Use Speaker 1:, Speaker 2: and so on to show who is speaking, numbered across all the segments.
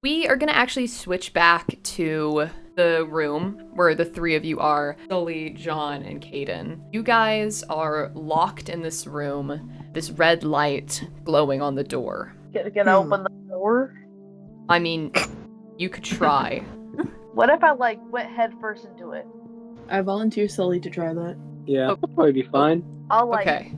Speaker 1: We are gonna actually switch back to the room where the three of you are, Sully, John, and Caden. You guys are locked in this room, this red light glowing on the door.
Speaker 2: Can I open the door?
Speaker 1: I mean, you could try.
Speaker 2: What if I went head first into it?
Speaker 3: I volunteer Sully to try that.
Speaker 4: Yeah, that'll probably be fine.
Speaker 2: I'll
Speaker 1: Okay.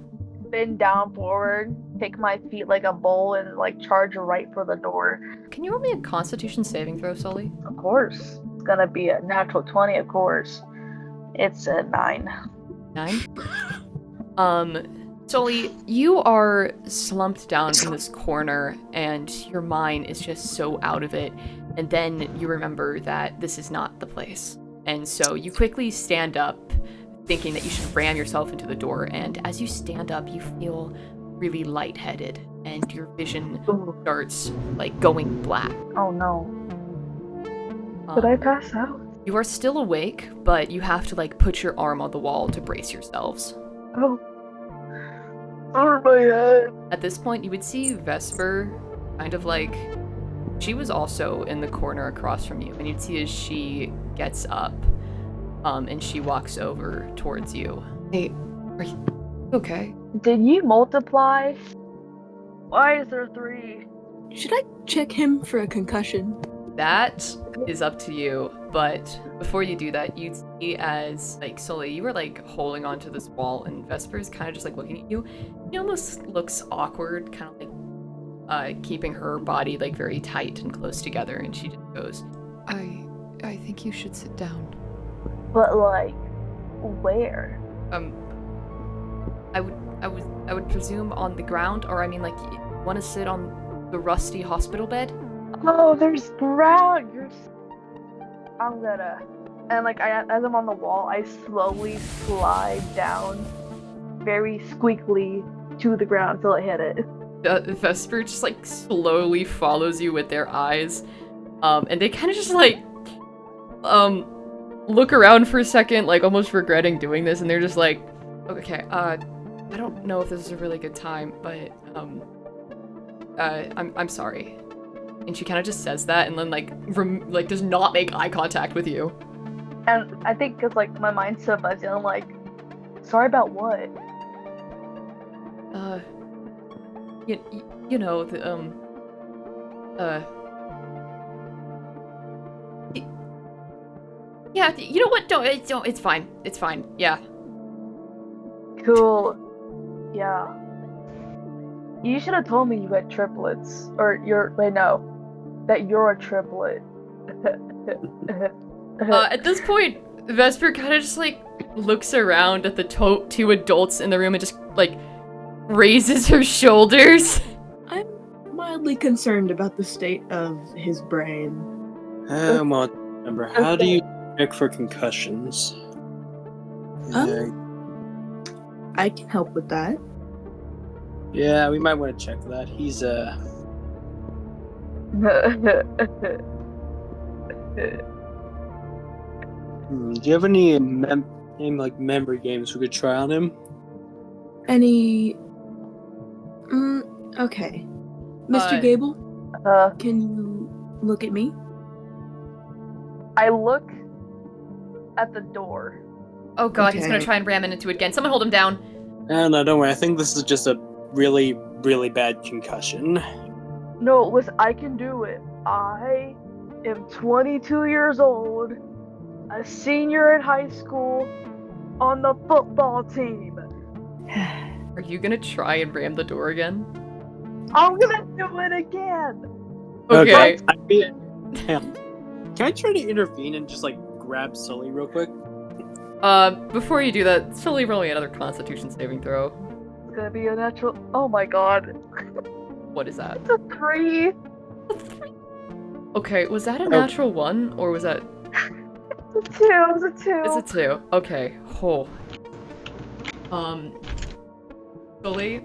Speaker 2: bend down forward, take my feet like a bull, and charge right for the door.
Speaker 1: Can you roll me a Constitution saving throw, Sully?
Speaker 2: Of course, it's gonna be a natural 20. Of course, it's a 9.
Speaker 1: 9? Sully, you are slumped down in this corner, and your mind is just so out of it. And then you remember that this is not the place. And so you quickly stand up, thinking that you should ram yourself into the door. And as you stand up, you feel really lightheaded, and your vision starts going black.
Speaker 2: Oh no! Did I pass out?
Speaker 1: You are still awake, but you have to put your arm on the wall to brace yourselves.
Speaker 2: Oh. Over my head.
Speaker 1: At this point, you would see Vesper kind of she was also in the corner across from you, and you'd see as she gets up, and she walks over towards you. Hey, are you okay?
Speaker 2: Did you multiply? Why is there 3?
Speaker 3: Should I check him for a concussion?
Speaker 1: That is up to you, but before you do that, you see as, Sully, you were, holding onto this wall, and Vesper's kind of just, looking at you. She almost looks awkward, kind of, keeping her body, very tight and close together, and she just goes, I think you should sit down.
Speaker 2: But, where?
Speaker 1: I would presume on the ground, or, you want to sit on the rusty hospital bed?
Speaker 2: Oh, there's ground. I'm gonna, and as I'm on the wall, I slowly slide down, very squeakily to the ground till I hit it.
Speaker 1: Vesper just slowly follows you with their eyes, and they kind of just look around for a second, almost regretting doing this, and they're just okay, I don't know if this is a really good time, but I'm sorry. And she kind of just says that, and then does not make eye contact with you.
Speaker 2: And I think because my mind's so fuzzy, I'm sorry about what?
Speaker 1: You know, the yeah, you know what? Don't. It's fine. It's fine. Yeah.
Speaker 2: Cool. Yeah. You should have told me you had triplets, or that you're a triplet.
Speaker 1: At this point, Vesper kind of just looks around at the two adults in the room and just raises her shoulders.
Speaker 3: I'm mildly concerned about the state of his brain.
Speaker 4: Well, remember, how do you check for concussions?
Speaker 3: I can help with that.
Speaker 4: Yeah, we might want to check that. He's do you have any memory games we could try on him?
Speaker 3: Any? Okay. Mr. Gable, can you look at me?
Speaker 2: I look at the door.
Speaker 1: Oh god,
Speaker 3: Okay.
Speaker 1: He's gonna try and ram into it again. Someone hold him down.
Speaker 4: No, don't worry. I think this is just a really, really bad concussion.
Speaker 2: No, listen, I can do it. I am 22 years old, a senior in high school, on the football team.
Speaker 1: Are you gonna try and ram the door again?
Speaker 2: I'm gonna do it again.
Speaker 1: Okay.
Speaker 4: Can I try to intervene and just grab Sully real quick?
Speaker 1: Before you do that, Sully, roll me another Constitution saving throw.
Speaker 2: It's gonna be a natural. Oh my god.
Speaker 1: What is that?
Speaker 2: It's a 3.
Speaker 1: Okay, was that a natural 1, or was that...
Speaker 2: It's a 2. It was a 2.
Speaker 1: It's a 2. Okay. Oh. Sully,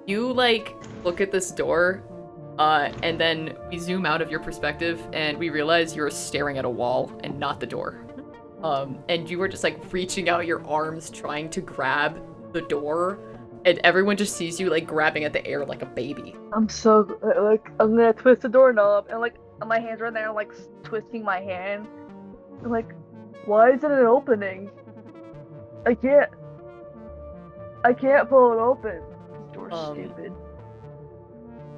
Speaker 1: you, look at this door, and then we zoom out of your perspective, and we realize you're staring at a wall and not the door. And you were just, reaching out your arms, trying to grab the door, and everyone just sees you, grabbing at the air like a baby.
Speaker 2: I'm so, I'm gonna twist the doorknob, and, and my hands are there, like twisting my hand. I'm like, why isn't it opening? I can't pull it open. This door's stupid.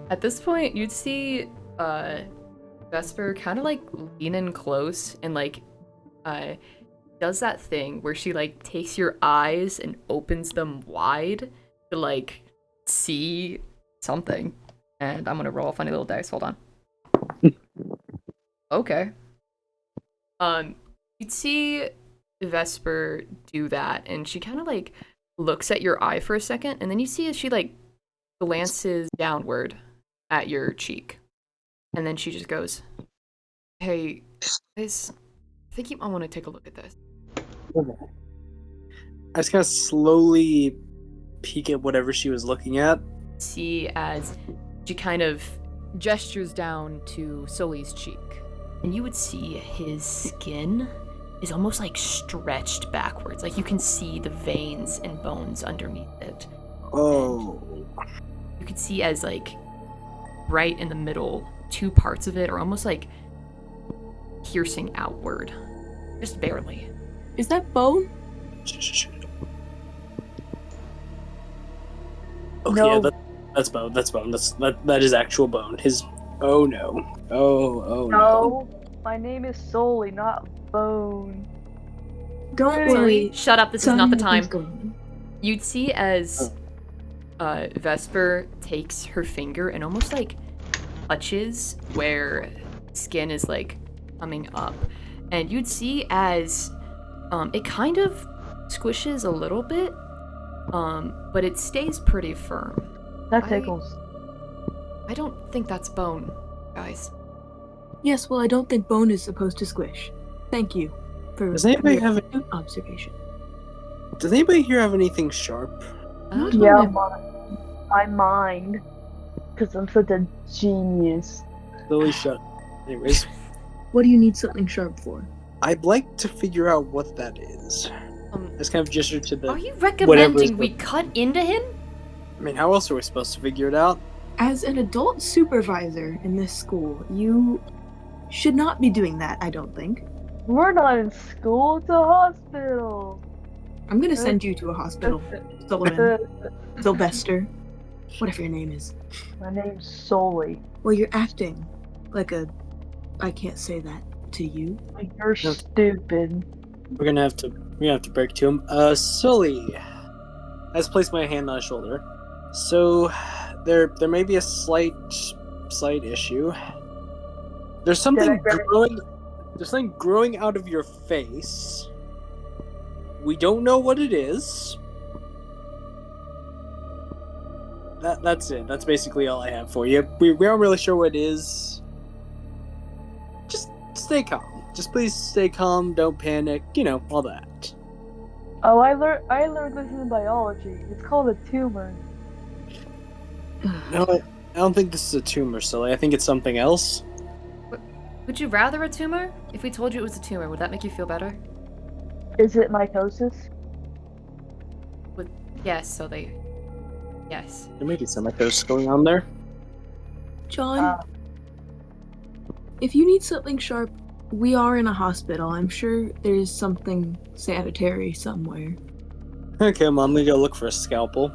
Speaker 1: At this point, you'd see Vesper kind of like lean in close and like does that thing where she like takes your eyes and opens them wide to like see something. And I'm gonna roll a funny little dice. Hold on. Okay. You'd see Vesper do that, and she kind of like looks at your eye for a second, and then you see as she like glances downward at your cheek, and then she just goes, "Hey, guys, I think you might want to take a look at this."
Speaker 4: I just kind of slowly peek at whatever she was looking at.
Speaker 1: See as she kind of gestures down to Sully's cheek, and you would see his skin is almost like stretched backwards. Like you can see the veins and bones underneath it.
Speaker 4: Oh.
Speaker 1: And you could see as like right in the middle, two parts of it are almost like piercing outward. Just barely.
Speaker 3: Is that bone?
Speaker 4: Okay,
Speaker 2: No.
Speaker 4: yeah, that's bone. That's bone. That is actual bone. His. Oh no. Oh no.
Speaker 2: No, my name is Sully, not Bone.
Speaker 3: Don't
Speaker 2: Sully,
Speaker 3: worry.
Speaker 1: Shut up, this is not the
Speaker 3: Something's
Speaker 1: time.
Speaker 3: going on.
Speaker 1: You'd see as Vesper takes her finger and almost like touches where skin is like coming up. And you'd see as it kind of squishes a little bit, but it stays pretty firm.
Speaker 2: That tickles.
Speaker 1: I don't think that's bone, guys.
Speaker 3: Yes, well, I don't think bone is supposed to squish. Thank you for
Speaker 4: Does anybody
Speaker 3: your
Speaker 4: have
Speaker 3: astute observation.
Speaker 4: Does anybody here have anything sharp?
Speaker 3: Not
Speaker 2: Yeah,
Speaker 3: on
Speaker 2: my mind. Because I'm such a genius.
Speaker 4: Slowly shut. Anyways,
Speaker 3: What do you need something sharp for?
Speaker 4: I'd like to figure out what that is. I just kind of gesture to the.
Speaker 1: Are you
Speaker 4: whatever is
Speaker 1: recommending we cut into him?
Speaker 4: I mean, how else are we supposed to figure it out?
Speaker 3: As an adult supervisor in this school, you should not be doing that, I don't think.
Speaker 2: We're not in school, it's a hospital.
Speaker 3: I'm gonna send you to a hospital, Sullivan, Sylvester, whatever your name is.
Speaker 2: My name's Sully.
Speaker 3: Well, you're acting like a... I can't say that to you.
Speaker 2: You're stupid.
Speaker 4: We're gonna have to break it to him. Sully. I just placed my hand on his shoulder. So, there may be a slight issue. There's something growing. There's something growing out of your face. We don't know what it is. That's it. That's basically all I have for you. We aren't really sure what it is. Just stay calm. Just please stay calm. Don't panic. You know, all that.
Speaker 2: Oh, I learned this in biology. It's called a tumor.
Speaker 4: No, I don't think this is a tumor, Sully. I think it's something else.
Speaker 1: Would you rather a tumor? If we told you it was a tumor, would that make you feel better?
Speaker 2: Is it mitosis?
Speaker 1: Yes, so they... Yes.
Speaker 4: There may be some echoes going on there.
Speaker 3: John, if you need something sharp, we are in a hospital. I'm sure there's something sanitary somewhere.
Speaker 4: Okay, Mom, I'm gonna go look for a scalpel.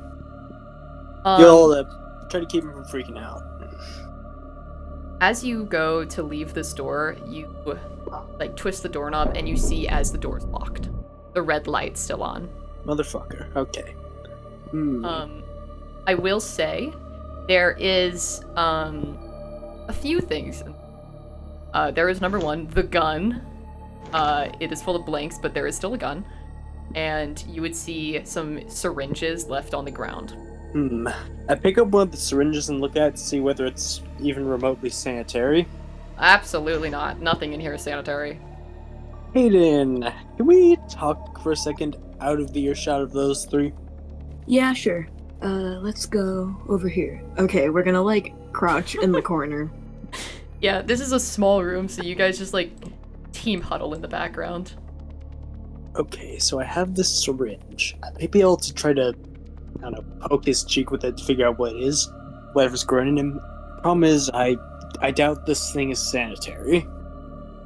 Speaker 4: You'll try to keep him from freaking out.
Speaker 1: As you go to leave this door, you like twist the doorknob and you see as the door's locked. The red light's still on.
Speaker 4: Motherfucker. Okay.
Speaker 1: I will say there is a few things. There is number one, the gun. It is full of blanks, but there is still a gun. And you would see some syringes left on the ground.
Speaker 4: I pick up one of the syringes and look at it to see whether it's even remotely sanitary.
Speaker 1: Absolutely not. Nothing in here is sanitary.
Speaker 4: Hayden, can we talk for a second out of the earshot of those three?
Speaker 3: Yeah, sure. Let's go over here. Okay, we're gonna, like, crouch in the corner.
Speaker 1: Yeah, this is a small room, so you guys just, like, team huddle in the background.
Speaker 4: Okay, so I have this syringe. I may be able to try to, I don't know, poke his cheek with it to figure out what it is. Whatever's growing in him. Problem is, I I doubt this thing is sanitary.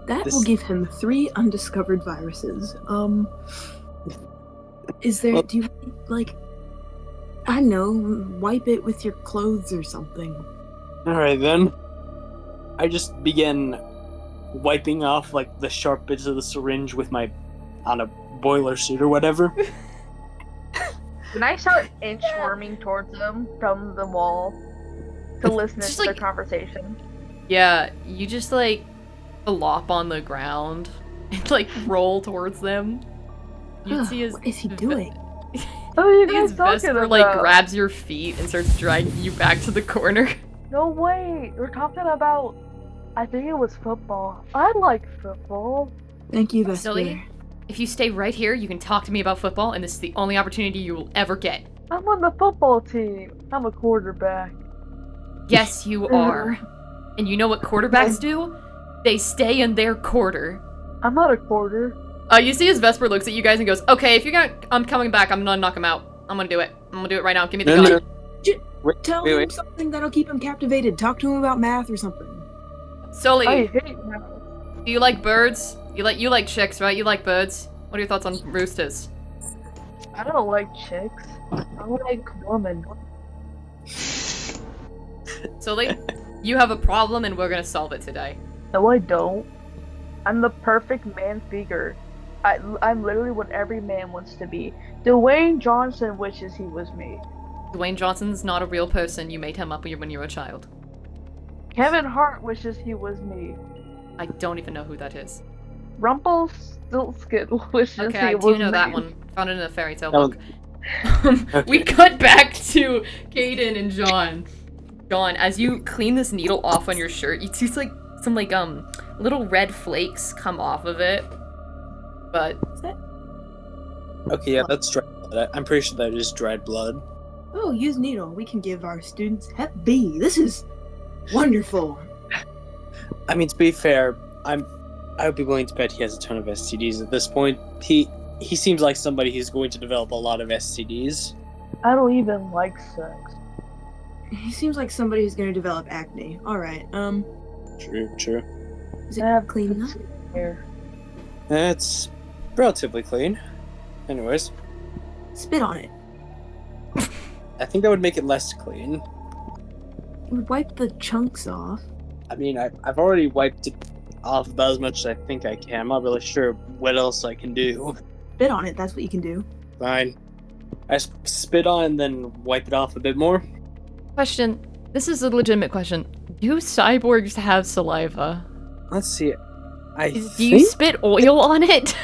Speaker 3: That
Speaker 4: This-
Speaker 3: will give him 3 undiscovered viruses. Is there,
Speaker 4: Well-
Speaker 3: do you, like, I don't know, wipe it with your clothes or something?
Speaker 4: Alright then. I just begin wiping off, like, the sharp bits of the syringe with my, on a boiler suit or whatever.
Speaker 2: Can I start inchworming towards them from the wall to listen
Speaker 1: Just
Speaker 2: to their
Speaker 1: like-
Speaker 2: conversation?
Speaker 1: Yeah, you just like flop on the ground and like roll towards them. You see his
Speaker 3: What is he doing?
Speaker 2: Oh, you
Speaker 1: his
Speaker 2: guys talking
Speaker 1: Vesper
Speaker 2: about?
Speaker 1: like grabs your feet and starts dragging you back to the corner.
Speaker 2: No, wait. We're talking about. I think it was football. I like football.
Speaker 3: Thank you, Vesper.
Speaker 1: Sully, if you stay right here, you can talk to me about football, and this is the only opportunity you will ever get.
Speaker 2: I'm on the football team. I'm a quarterback.
Speaker 1: Yes, you are. And you know what quarterbacks do? They stay in their quarter.
Speaker 2: I'm not a quarter.
Speaker 1: You see his Vesper looks at you guys and goes, okay, if you're gonna, I'm coming back, I'm gonna knock him out. I'm gonna do it. I'm gonna do it right now. Give me the
Speaker 4: No,
Speaker 1: gun.
Speaker 4: no.
Speaker 3: Tell
Speaker 4: Wait,
Speaker 3: him
Speaker 4: wait.
Speaker 3: something that'll keep him captivated. Talk to him about math or something.
Speaker 1: Sully,
Speaker 2: I hate math.
Speaker 1: do you like birds? You like chicks, right? You like birds? What are your thoughts on roosters?
Speaker 2: I don't like chicks. I like women.
Speaker 1: Sully, you have a problem and we're gonna solve it today.
Speaker 2: No, I don't. I'm the perfect man figure. I'm literally what every man wants to be. Dwayne Johnson wishes he was me.
Speaker 1: Dwayne Johnson's not a real person. You made him up when you were a child.
Speaker 2: Kevin Hart wishes he was me.
Speaker 1: I don't even know who that is.
Speaker 2: Rumpelstiltskin wishes
Speaker 1: Okay,
Speaker 2: he
Speaker 1: I
Speaker 2: was
Speaker 1: do know
Speaker 2: me.
Speaker 1: that one. Found it in a fairy tale
Speaker 4: That was-
Speaker 1: book. We cut back to Caden and John. John, as you clean this needle off on your shirt, you see like some little red flakes come off of it. But
Speaker 4: Okay, yeah, that's dried blood. I'm pretty sure that is dried blood.
Speaker 3: Oh, use needle. We can give our students Hep B. This is wonderful.
Speaker 4: I mean, to be fair, I would be willing to bet he has a ton of STDs at this point. He seems like somebody who's going to develop a lot of STDs.
Speaker 2: I don't even like sex.
Speaker 3: He seems like somebody who's going to develop acne. All right.
Speaker 4: True.
Speaker 3: Is it
Speaker 2: I have
Speaker 3: clean enough?
Speaker 2: hair.
Speaker 4: It's relatively clean. Anyways,
Speaker 3: Spit on it.
Speaker 4: I think that would make it less clean.
Speaker 3: Wipe the chunks off.
Speaker 4: I mean, I've already wiped it off about as much as I think I can. I'm not really sure what else I can do.
Speaker 3: Spit on it. That's what you can do.
Speaker 4: Fine. I spit on and then wipe it off a bit more.
Speaker 1: question, this is a legitimate question. Do cyborgs have saliva?
Speaker 4: Let's see.
Speaker 1: Do you spit oil on it?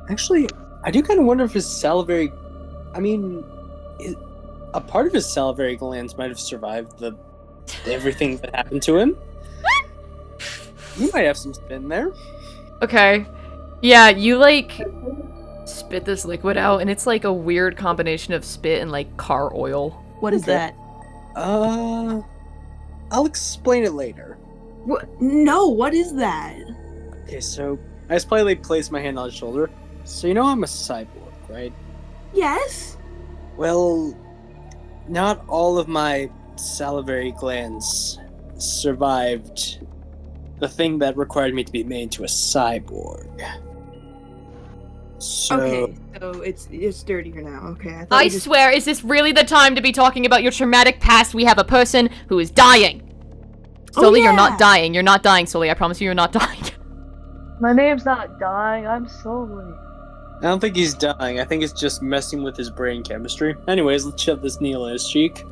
Speaker 4: Actually, I do kind of wonder if his salivary. I mean, a part of his salivary glands might have survived everything that happened to him. He might have some spit in there.
Speaker 1: Okay. Yeah, you spit this liquid out and it's like a weird combination of spit and like car oil.
Speaker 3: What is
Speaker 4: Okay.
Speaker 3: that?
Speaker 4: I'll explain it later.
Speaker 3: What? No, what is that?
Speaker 4: Okay, so I just politely place my hand on his shoulder. So you know I'm a cyborg, right?
Speaker 3: Yes?
Speaker 4: Well, not all of my salivary glands survived the thing that required me to be made into a cyborg. So,
Speaker 3: Okay, so it's dirtier now. Okay, I thought
Speaker 1: I
Speaker 3: you just...
Speaker 1: swear, is this really the time to be talking about your traumatic past? We have a person who is dying.
Speaker 3: Oh,
Speaker 1: Sully, you're
Speaker 3: yeah.
Speaker 1: not dying. You're not dying, Sully. I promise you, you're not dying.
Speaker 2: My name's not dying. I'm Sully.
Speaker 4: I don't think he's dying. I think it's just messing with his brain chemistry. Anyways, let's shove this needle in his cheek.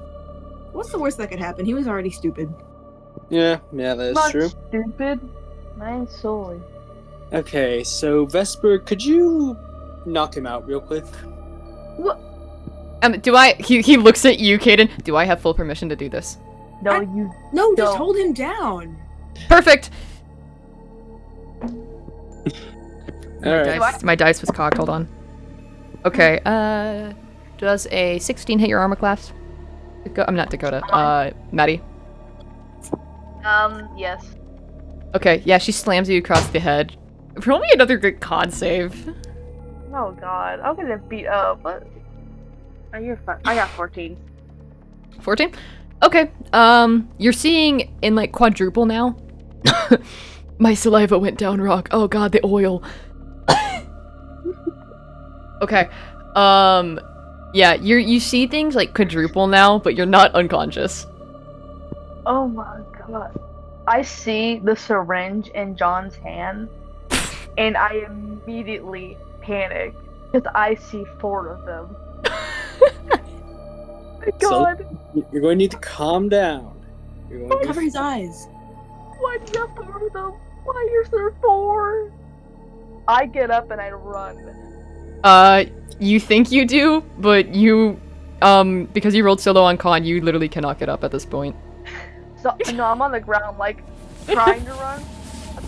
Speaker 3: What's the worst that could happen? He was already stupid.
Speaker 4: Yeah, that is
Speaker 2: Not
Speaker 4: true.
Speaker 2: stupid. Mine's Sully.
Speaker 4: Okay, so Vesper, could you knock him out real quick?
Speaker 3: What?
Speaker 1: Do I? He looks at you, Caden. Do I have full permission to do this?
Speaker 2: No,
Speaker 3: I-
Speaker 2: you.
Speaker 3: No, just
Speaker 2: Don't.
Speaker 3: hold him down.
Speaker 1: Perfect.
Speaker 4: Alright.
Speaker 1: My dice was cocked. Hold on. Okay. Does a 16 hit your armor class? I'm not Dakota. Maddie.
Speaker 2: Yes.
Speaker 1: Okay. Yeah, she slams you across the head. Roll me another good con save.
Speaker 2: Oh God, I'm gonna beat up. But you're fine. I got 14.
Speaker 1: 14. Okay. You're seeing in like quadruple now. My saliva went down wrong. Oh god, the oil. Okay. Yeah, you see things like quadruple now, but you're not unconscious.
Speaker 2: Oh my god. I see the syringe in John's hand, and I immediately panic because I see 4 of them. My god,
Speaker 4: You're going to need to calm down. You're going to
Speaker 3: Cover his eyes.
Speaker 2: why do you have 4 of them? Why is there 4? I get up and I run.
Speaker 1: You think you do, but you, because you rolled so low on con, you literally cannot get up at this point.
Speaker 2: So, no, I'm on the ground, like, trying to run,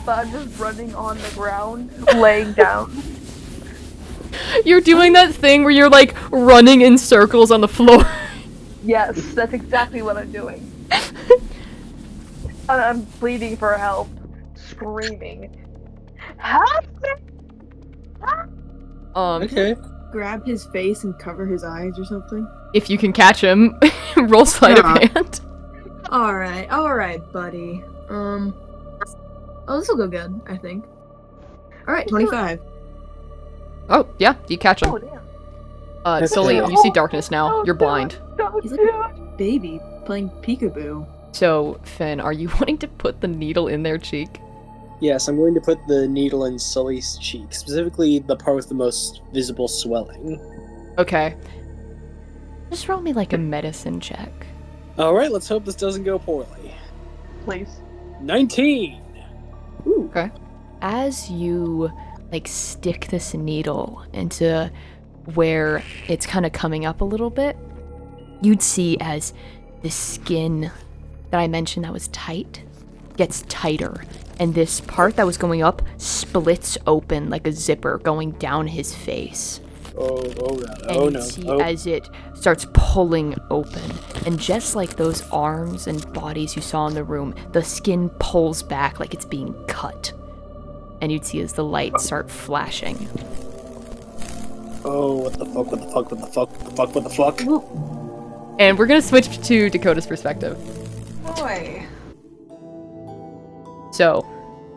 Speaker 2: but I'm just running on the ground, laying down.
Speaker 1: You're doing that thing where you're like running in circles on the floor.
Speaker 2: Yes, that's exactly what I'm doing. I'm pleading for help, screaming. Help me! Help!
Speaker 4: Okay.
Speaker 3: Grab his face and cover his eyes or something.
Speaker 1: If you can catch him, roll sleight of hand.
Speaker 3: Alright, buddy. Oh, this will go good, I think. Alright, 25.
Speaker 1: Oh, yeah, you catch him.
Speaker 2: Oh, damn.
Speaker 1: Sully,
Speaker 4: Okay.
Speaker 1: you see darkness now. You're blind.
Speaker 2: Don't
Speaker 3: He's
Speaker 2: do
Speaker 3: like
Speaker 2: it.
Speaker 3: a baby playing peekaboo.
Speaker 1: So, Finn, are you wanting to put the needle in their cheek?
Speaker 4: Yes, I'm going to put the needle in Sully's cheek, specifically the part with the most visible swelling.
Speaker 1: Okay. Just roll me like a medicine check.
Speaker 4: Alright, let's hope this doesn't go poorly.
Speaker 2: Please.
Speaker 4: 19!
Speaker 3: Ooh.
Speaker 1: Okay. As you, like, stick this needle into where it's kind of coming up a little bit, you'd see as the skin that I mentioned that was tight gets tighter, and this part that was going up splits open like a zipper going down his face.
Speaker 4: Oh god,
Speaker 1: And
Speaker 4: oh
Speaker 1: you
Speaker 4: no.
Speaker 1: see
Speaker 4: Oh.
Speaker 1: as it starts pulling open, and just like those arms and bodies you saw in the room, the skin pulls back like it's being cut. And you'd see as the lights start flashing.
Speaker 4: Oh, what the fuck, what the fuck, what the fuck, what the fuck, what the fuck?
Speaker 1: And we're gonna switch to Dakota's perspective.
Speaker 5: Boy.
Speaker 1: So,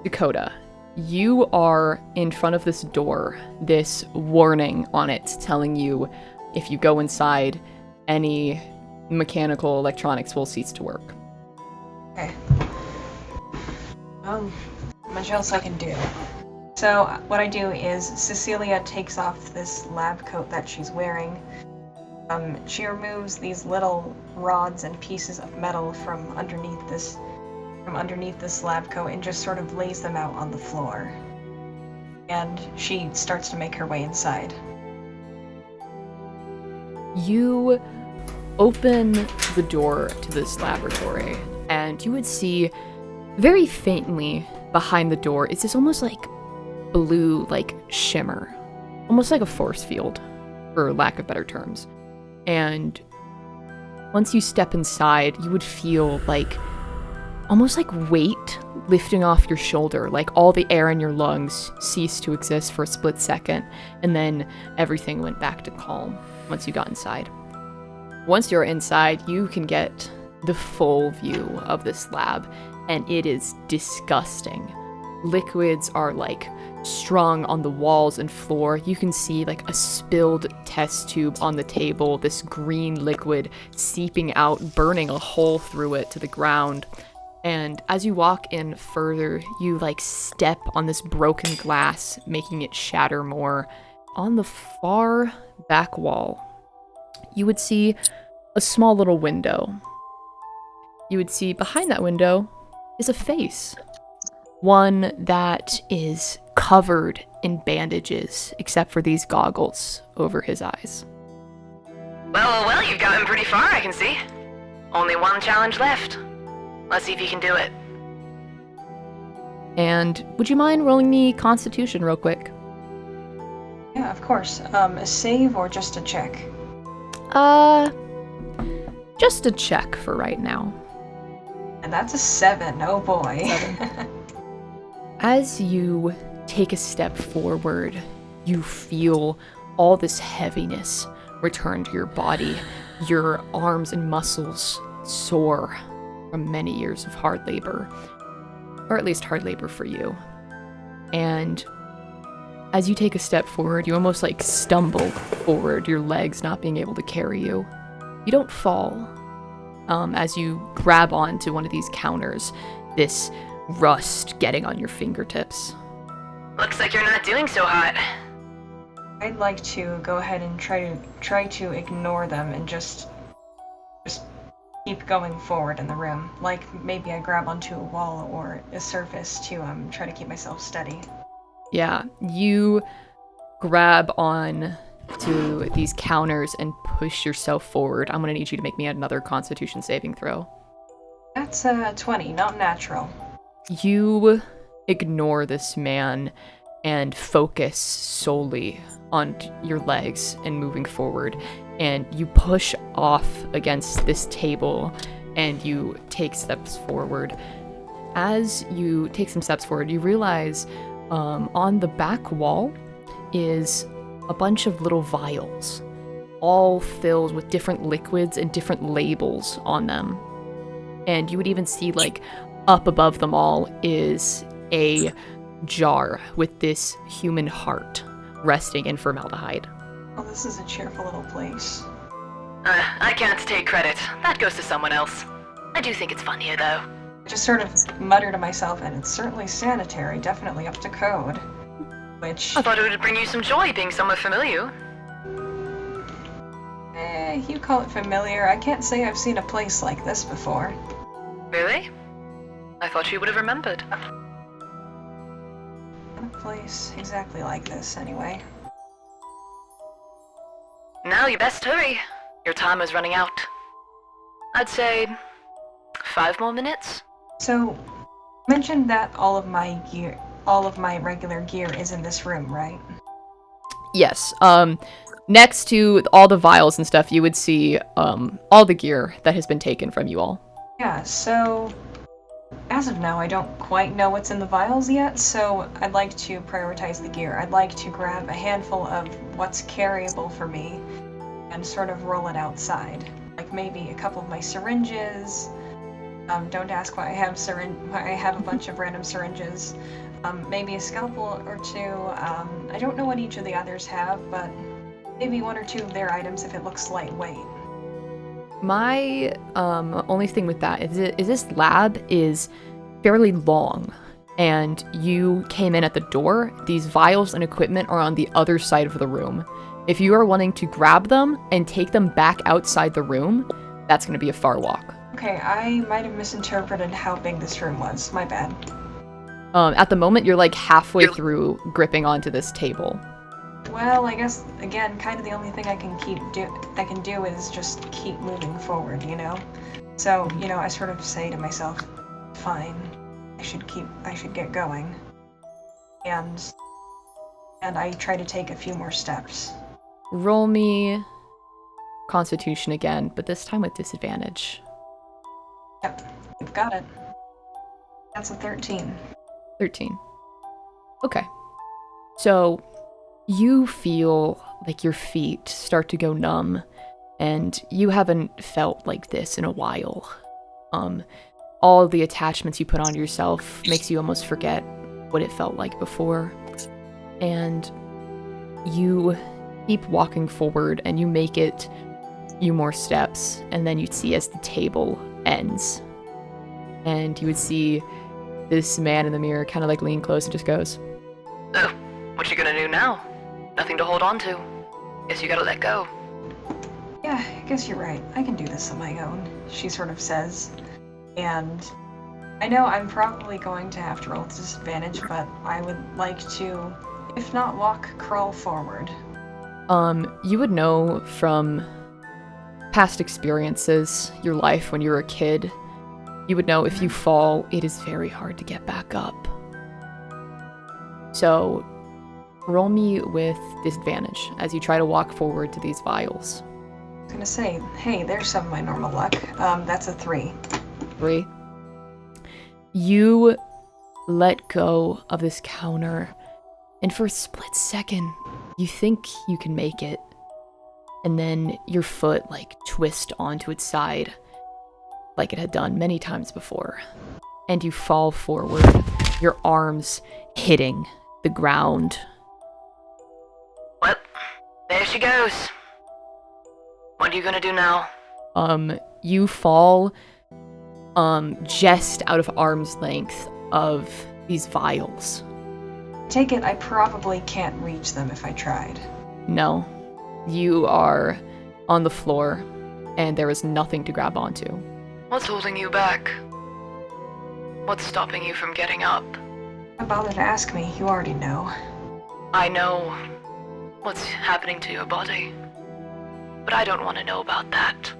Speaker 1: Dakota, you are in front of this door, this warning on it telling you if you go inside, any mechanical electronics will cease to work.
Speaker 5: Okay. Much else I can do. So what I do is Cecilia takes off this lab coat that she's wearing. She removes these little rods and pieces of metal from underneath this lab coat and just sort of lays them out on the floor. And she starts to make her way inside.
Speaker 1: You open the door to this laboratory, and you would see very faintly behind the door is this almost like blue, like shimmer, almost like a force field, for lack of better terms. And once you step inside, you would feel like almost like weight lifting off your shoulder, like all the air in your lungs ceased to exist for a split second, and then everything went back to calm once you got inside. Once you're inside, you can get the full view of this lab, and it is disgusting. Liquids are like strung on the walls and floor. You can see like a spilled test tube on the table, this green liquid seeping out, burning a hole through it to the ground. And as you walk in further, you like step on this broken glass, making it shatter more. On the far back wall, you would see a small little window. You would see behind that window is a face. One that is covered in bandages, except for these goggles over his eyes.
Speaker 6: Well, you've gotten pretty far, I can see. Only one challenge left. Let's see if you can do it.
Speaker 1: And would you mind rolling me Constitution real quick?
Speaker 5: Yeah, of course. A save or just a check?
Speaker 1: Just a check for right now.
Speaker 5: And that's a 7. Oh boy.
Speaker 1: 7. As you take a step forward, you feel all this heaviness return to your body. Your arms and muscles sore from many years of hard labor, or at least hard labor for you. And as you take a step forward, you almost like stumble forward, your legs not being able to carry you. You don't fall. As you grab onto one of these counters, this rust getting on your fingertips.
Speaker 6: Looks like you're not doing so hot.
Speaker 5: I'd like to go ahead and try to ignore them and just keep going forward in the room. Like maybe I grab onto a wall or a surface to try to keep myself steady.
Speaker 1: Yeah, you grab on to these counters and push yourself forward. I'm gonna need you to make me another Constitution saving throw.
Speaker 5: That's 20, not natural.
Speaker 1: You ignore this man and focus solely on your legs and moving forward, and you push off against this table and you take steps forward. As you take some steps forward, you realize on the back wall is a bunch of little vials, all filled with different liquids and different labels on them. And you would even see, like, up above them all is a jar with this human heart resting in formaldehyde.
Speaker 5: Oh, this is a cheerful little place.
Speaker 6: I can't take credit. That goes to someone else. I do think it's fun here, though.
Speaker 5: I just sort of mutter to myself, and it's certainly sanitary, definitely up to code. Which...
Speaker 6: I thought it would bring you some joy being somewhere familiar.
Speaker 5: You call it familiar. I can't say I've seen a place like this before.
Speaker 6: Really? I thought you would have remembered.
Speaker 5: A place exactly like this, anyway.
Speaker 6: Now you best hurry. Your time is running out. I'd say 5 more minutes.
Speaker 5: So, you mentioned that all of my regular gear is in this room, right?
Speaker 1: Yes. Next to all the vials and stuff, you would see all the gear that has been taken from you all.
Speaker 5: Yeah, so as of now, I don't quite know what's in the vials yet, so I'd like to prioritize the gear. I'd like to grab a handful of what's carryable for me and sort of roll it outside. Like maybe a couple of my syringes. Don't ask why I have a bunch of random syringes. Maybe a scalpel or two. I don't know what each of the others have, but maybe 1 or 2 of their items if it looks lightweight.
Speaker 1: My only thing with that is this lab is fairly long, and you came in at the door. These vials and equipment are on the other side of the room. If you are wanting to grab them and take them back outside the room, that's going to be a far walk.
Speaker 5: Okay, I might have misinterpreted how big this room was. My bad.
Speaker 1: At the moment, you're like halfway through gripping onto this table.
Speaker 5: Well, I guess again, kind of the only thing I can do is just keep moving forward, you know. So, you know, I sort of say to myself, fine, I should get going, and I try to take a few more steps.
Speaker 1: Roll me Constitution again, but this time with disadvantage.
Speaker 5: Yep, you've got it. That's a 13.
Speaker 1: 13. Okay. So you feel like your feet start to go numb, and you haven't felt like this in a while. All of the attachments you put on yourself makes you almost forget what it felt like before. And you keep walking forward, and you make it a few more steps, and then you'd see as the table ends. And you would see this man in the mirror kind of like lean close and just goes,
Speaker 6: "Oh, what you gonna do now? Nothing to hold on to. Guess you gotta let go."
Speaker 5: Yeah, I guess you're right. I can do this on my own, she sort of says. And I know I'm probably going to have to roll with disadvantage, but I would like to, if not walk, crawl forward.
Speaker 1: You would know from past experiences, your life when you were a kid, you would know if you fall, it is very hard to get back up. So, roll me with disadvantage as you try to walk forward to these vials.
Speaker 5: I was gonna say, hey, there's some of my normal luck. That's a 3.
Speaker 1: 3. You let go of this counter, and for a split second, you think you can make it. And then your foot, like, twists onto its side, like it had done many times before. And you fall forward, your arms hitting the ground.
Speaker 6: Well, there she goes. What are you gonna do now?
Speaker 1: You fall, just out of arm's length of these vials.
Speaker 5: Take it I probably can't reach them if I tried.
Speaker 1: No. You are on the floor, and there is nothing to grab onto.
Speaker 6: What's holding you back? What's stopping you from getting up?
Speaker 5: Don't bother to ask me, you already know.
Speaker 6: I know what's happening to your body, but I don't want to know about that.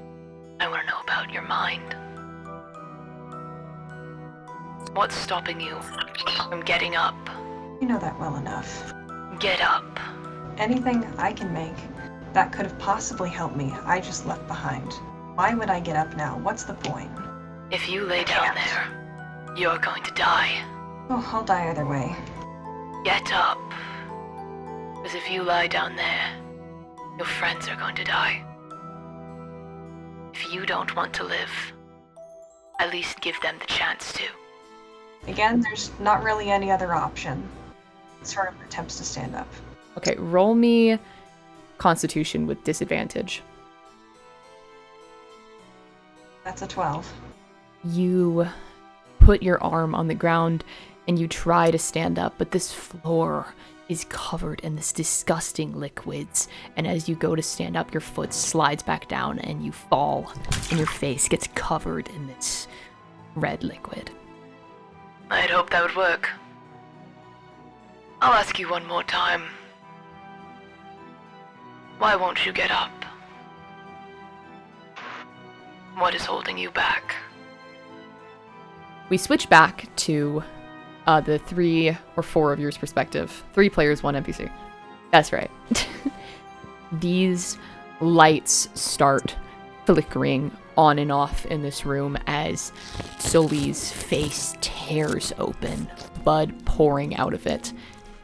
Speaker 6: I want to know about your mind. What's stopping you from getting up?
Speaker 5: You know that well enough.
Speaker 6: Get up.
Speaker 5: Anything I can make that could have possibly helped me, I just left behind. Why would I get up now? What's the point?
Speaker 6: If you lay down there, you're going to die.
Speaker 5: Oh, I'll die either way.
Speaker 6: Get up. Because if you lie down there, your friends are going to die. If you don't want to live, at least give them the chance to.
Speaker 5: Again, there's not really any other option. Sort of attempts to stand up.
Speaker 1: Okay, roll me Constitution with disadvantage.
Speaker 5: That's a 12.
Speaker 1: You put your arm on the ground and you try to stand up, but this floor is covered in this disgusting liquids, and as you go to stand up, your foot slides back down and you fall, and your face gets covered in this red liquid.
Speaker 6: I'd hope that would work. I'll ask you one more time. Why won't you get up? What is holding you back?
Speaker 1: We switch back to the 3 or 4 of yours perspective. 3 players, 1 NPC. That's right. These lights start flickering on and off in this room as Sully's face tears open, blood pouring out of it.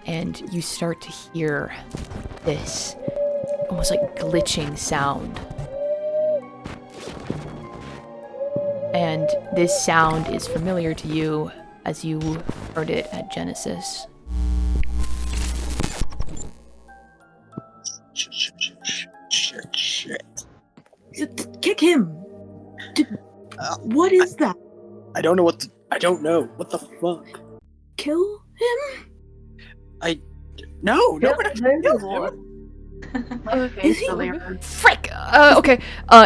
Speaker 1: And you start to hear this almost like glitching sound. And this sound is familiar to you as you heard it at Genesis.
Speaker 4: Shit.
Speaker 3: Kick him! What is that?
Speaker 4: I don't know I don't know. What the fuck?
Speaker 3: Kill him?
Speaker 4: No, we're not gonna kill him.
Speaker 2: Okay,
Speaker 3: Is he-
Speaker 2: Sully.
Speaker 1: Frick! Okay.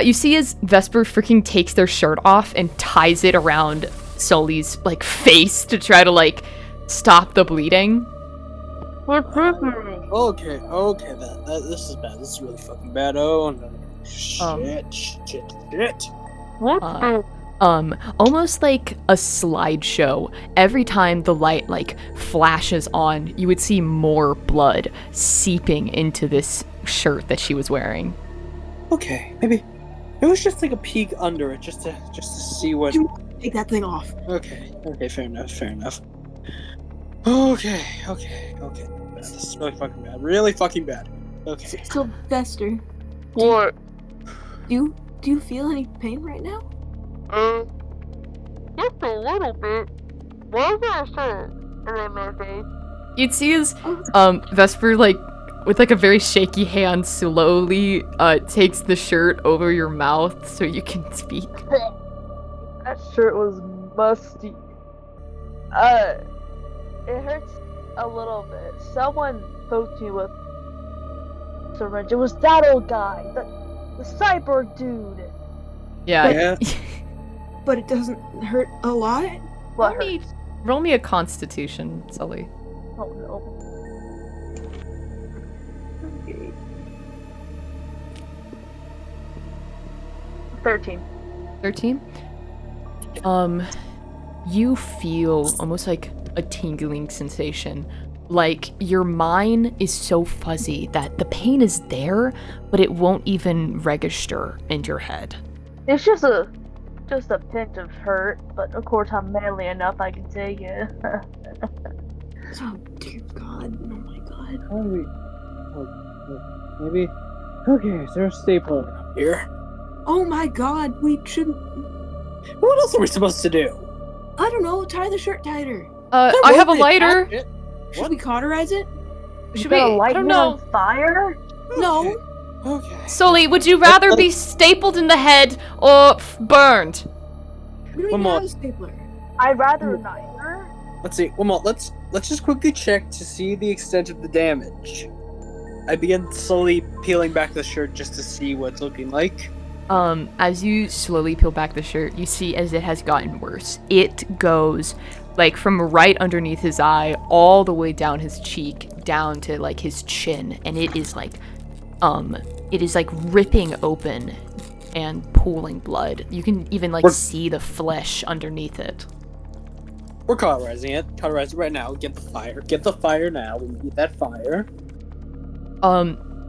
Speaker 1: You see as Vesper freaking takes their shirt off and ties it around Sully's, like, face to try to, like, stop the bleeding.
Speaker 4: Okay, this is bad. This is really fucking bad. Oh no. Shit.
Speaker 1: Almost like a slideshow. Every time the light, like, flashes on, you would see more blood seeping into this shirt that she was wearing.
Speaker 4: Okay, maybe it was just like a peek under it, just to see what.
Speaker 3: Take that thing off.
Speaker 4: Okay, fair enough. Okay. This is really fucking bad. Okay.
Speaker 3: Sylvester,
Speaker 2: What?
Speaker 3: do you feel any pain right now?
Speaker 2: Just a little bit. Why is there a shirt around my face?
Speaker 1: You'd see as Vesper, like, with like a very shaky hand, slowly takes the shirt over your mouth so you can speak.
Speaker 2: That shirt was musty. It hurts a little bit. Someone poked me with a syringe. It was that old guy, the cyborg dude.
Speaker 1: Yeah.
Speaker 3: But it doesn't hurt a lot?
Speaker 2: What
Speaker 1: Roll me-
Speaker 2: hurts?
Speaker 1: Roll me a Constitution, Sully.
Speaker 2: Oh no. Okay. 13.
Speaker 1: 13? You feel almost like a tingling sensation. Like your mind is so fuzzy that the pain is there, but it won't even register in your head.
Speaker 2: It's just a pinch of hurt, but of course I'm manly enough I can take it.
Speaker 3: Oh dear God. Oh my God.
Speaker 4: How do we? Maybe. Okay, is there a stapler up here?
Speaker 3: Oh my God, we shouldn't.
Speaker 4: What else are we supposed to do?
Speaker 3: I don't know. Tie the shirt tighter.
Speaker 1: I have a lighter.
Speaker 3: Should
Speaker 4: What?
Speaker 3: we cauterize it?
Speaker 1: Should
Speaker 2: Gonna
Speaker 1: we?
Speaker 2: light
Speaker 1: I don't
Speaker 2: me
Speaker 1: know.
Speaker 2: on fire?
Speaker 3: No.
Speaker 4: Okay.
Speaker 1: Sully, would you rather be stapled in the head or burned?
Speaker 3: We don't
Speaker 4: One
Speaker 3: even
Speaker 4: more.
Speaker 3: have a stapler.
Speaker 2: I'd rather neither.
Speaker 4: Let's see. One more. Let's just quickly check to see the extent of the damage. I begin slowly peeling back the shirt just to see what it's looking like.
Speaker 1: As you slowly peel back the shirt, you see as it has gotten worse. It goes, like, from right underneath his eye all the way down his cheek, down to, like, his chin, and it is, like, ripping open and pooling blood. You can even, like, see the flesh underneath it.
Speaker 4: We're cauterizing it. Cauterize it right now. Get the fire. Get the fire now. We need that fire.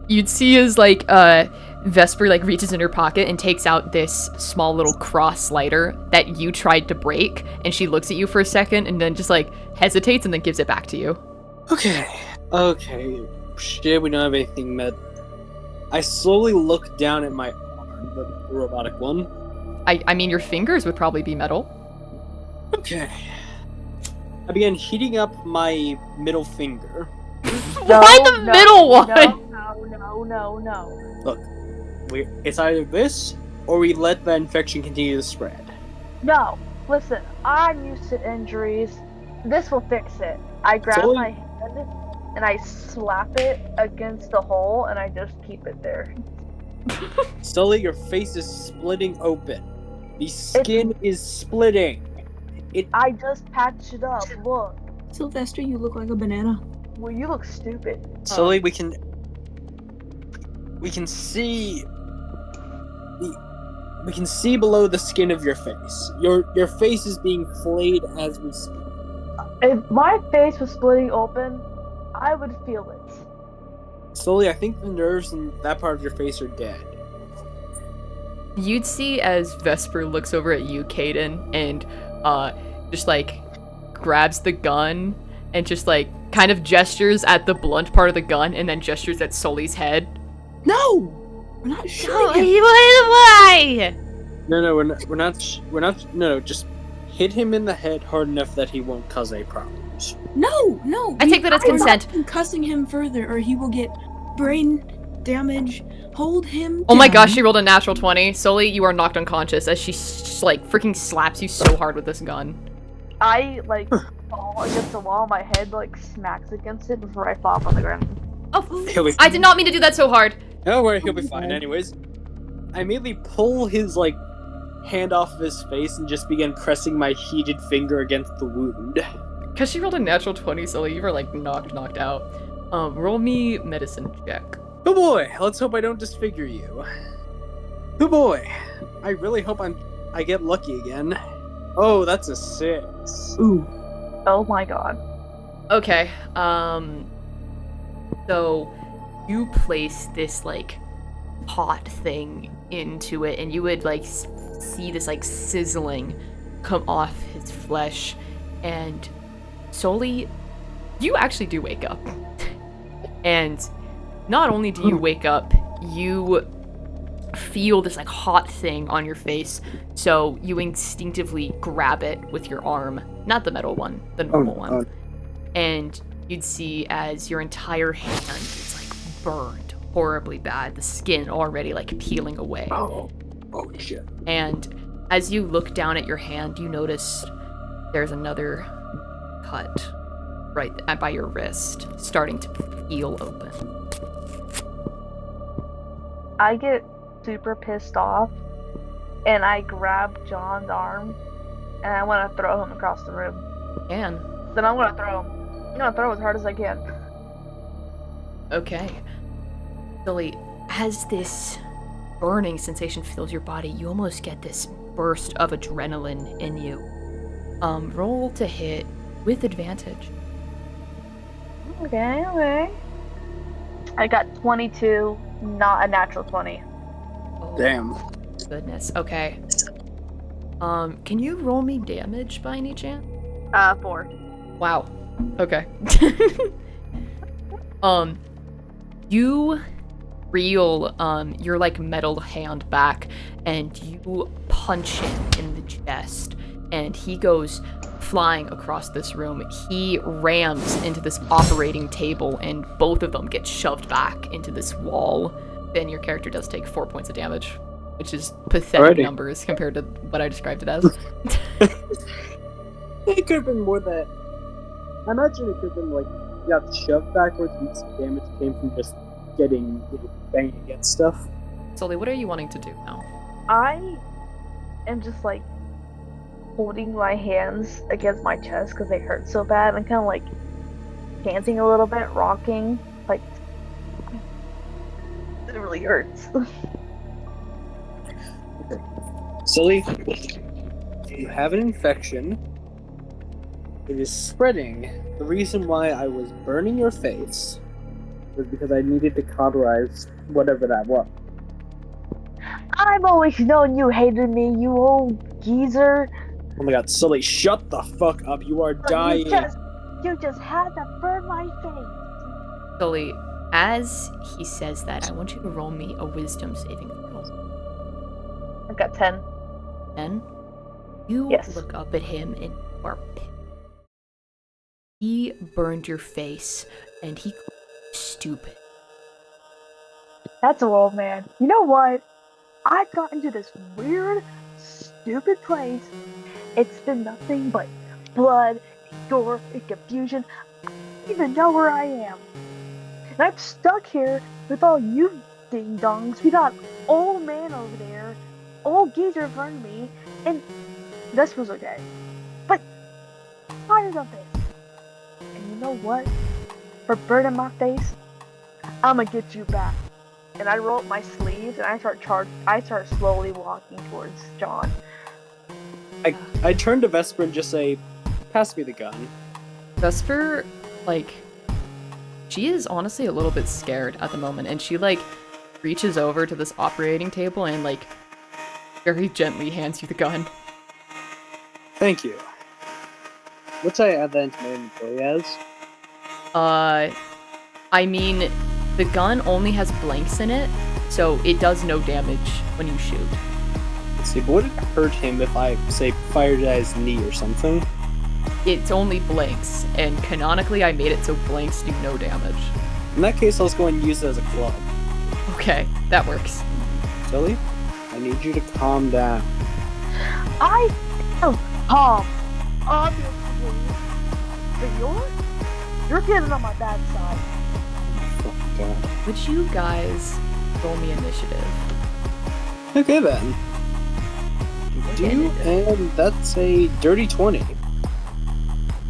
Speaker 1: You'd see as, like, Vesper, like, reaches in her pocket and takes out this small little cross lighter that you tried to break, and she looks at you for a second and then just, like, hesitates and then gives it back to you.
Speaker 4: Okay. Shit, we don't have anything med. I slowly look down at my arm, the robotic one.
Speaker 1: I mean, your fingers would probably be metal.
Speaker 4: Okay. I began heating up my middle finger.
Speaker 1: Why the middle one?
Speaker 2: No.
Speaker 4: Look, it's either this, or we let the infection continue to spread.
Speaker 2: No, listen, I'm used to injuries. This will fix it. I grab
Speaker 4: Sully?
Speaker 2: my hand and I slap it against the hole and I just keep it there.
Speaker 4: Sully, your face is splitting open. The skin is splitting.
Speaker 2: I just patched it up. Look.
Speaker 3: Sylvester, you look like a banana.
Speaker 2: Well, you look stupid.
Speaker 4: Sully, we can see we can see below the skin of your face. Your face is being flayed as we speak.
Speaker 2: If my face was splitting open, I would feel it.
Speaker 4: Sully, I think the nerves in that part of your face are dead.
Speaker 1: You'd see as Vesper looks over at you, Caden, and just like grabs the gun and just like kind of gestures at the blunt part of the gun and then gestures at Sully's head.
Speaker 3: No! We're not shooting him.
Speaker 1: Why?
Speaker 4: No, we're not. No, just hit him in the head hard enough that he won't cause any problems.
Speaker 3: No.
Speaker 1: I take that as consent.
Speaker 3: I'm concussing him further, or he will get brain damage. Hold him.
Speaker 1: Oh my
Speaker 3: down.
Speaker 1: gosh, she rolled a natural 20. Sully, you are knocked unconscious as she like freaking slaps you so hard with this gun.
Speaker 2: I like fall against the wall, my head like smacks against it before I fall on the ground.
Speaker 1: Oh,
Speaker 4: He'll be
Speaker 1: I did not mean to do that so hard.
Speaker 4: Don't worry, he'll be fine. Anyways, I immediately pull his like hand off of his face and just begin pressing my heated finger against the wound.
Speaker 1: Cause she rolled a natural 20, Sully, you were like knocked out. Roll me medicine check.
Speaker 4: Oh boy, let's hope I don't disfigure you. Oh boy, I really hope I get lucky again. Oh, that's a 6.
Speaker 3: Ooh.
Speaker 2: Oh my god.
Speaker 1: Okay, so you place this like hot thing into it and you would like see this like sizzling come off his flesh, and Sully, you actually do wake up. And not only do you wake up, you feel this like hot thing on your face, so you instinctively grab it with your arm, not the metal one, the normal one. And you'd see as your entire hand is like burned horribly bad, the skin already like peeling away.
Speaker 4: Oh shit.
Speaker 1: And as you look down at your hand, you notice there's another cut right by your wrist, starting to peel open.
Speaker 2: I get super pissed off and I grab John's arm and I want to throw him across the room.
Speaker 1: And
Speaker 2: Then I'm gonna throw him. I'm gonna throw as hard as I can.
Speaker 1: okay. Sully, as this burning sensation fills your body, you almost get this burst of adrenaline in you. Roll to hit with advantage.
Speaker 2: Okay. I got 22, not a natural 20.
Speaker 1: Oh,
Speaker 4: Damn.
Speaker 1: goodness. Okay. Can you roll me damage by any chance?
Speaker 2: 4.
Speaker 1: Wow. Okay. You reel your like metal hand back, and you punch him in the chest, and he goes flying across this room. He rams into this operating table, and both of them get shoved back into this wall. Then your character does take 4 points of damage, which is pathetic
Speaker 4: Alrighty.
Speaker 1: numbers compared to what I described it as.
Speaker 4: It could have been more that. I imagine it could have been like you got shoved backwards and some damage came from just getting banging against stuff.
Speaker 1: Sully, what are you wanting to do now?
Speaker 2: I am just like holding my hands against my chest because they hurt so bad, and kind of like dancing a little bit, rocking. Like, it really hurts.
Speaker 4: Sully, you have an infection. It is spreading. The reason why I was burning your face was because I needed to cauterize whatever that was.
Speaker 2: I've always known you hated me, you old geezer.
Speaker 4: Oh my god, Sully, shut the fuck up. You are dying.
Speaker 2: You just had to burn my face.
Speaker 1: Sully, as he says that, I want you to roll me a wisdom saving throw.
Speaker 2: I got 10.
Speaker 1: Then you
Speaker 2: Yes.
Speaker 1: look up at him and you are pissed. He burned your face, and he called you stupid.
Speaker 2: That's a old man. You know what? I got into this weird, stupid place. It's been nothing but blood, and gore, and confusion. I don't even know where I am. And I'm stuck here with all you ding-dongs. We got old man over there, old geezer in front of me, and this was okay. But I'm tired of this. And you know what? For burning my face, I'ma get you back. And I roll up my sleeves and I start slowly walking towards John.
Speaker 4: I turn to Vesper and just say, pass me the gun.
Speaker 1: Vesper, like, she is honestly a little bit scared at the moment, and she, like, reaches over to this operating table and, like, very gently hands you the gun.
Speaker 4: Thank you. What should I add that into my inventory as?
Speaker 1: I mean, the gun only has blanks in it, so it does no damage when you shoot.
Speaker 4: Let's see, but would it hurt him if I, say, fired at his knee or something?
Speaker 1: It's only blanks, and canonically I made it so blanks do no damage.
Speaker 4: In that case, I was going to use it as a club.
Speaker 1: Okay, that works.
Speaker 4: Sully, I need you to calm down.
Speaker 2: I am calm, obviously. But you're getting on my bad side.
Speaker 4: Oh, God.
Speaker 1: Would you guys roll me initiative?
Speaker 4: Okay, then. And that's a dirty 20.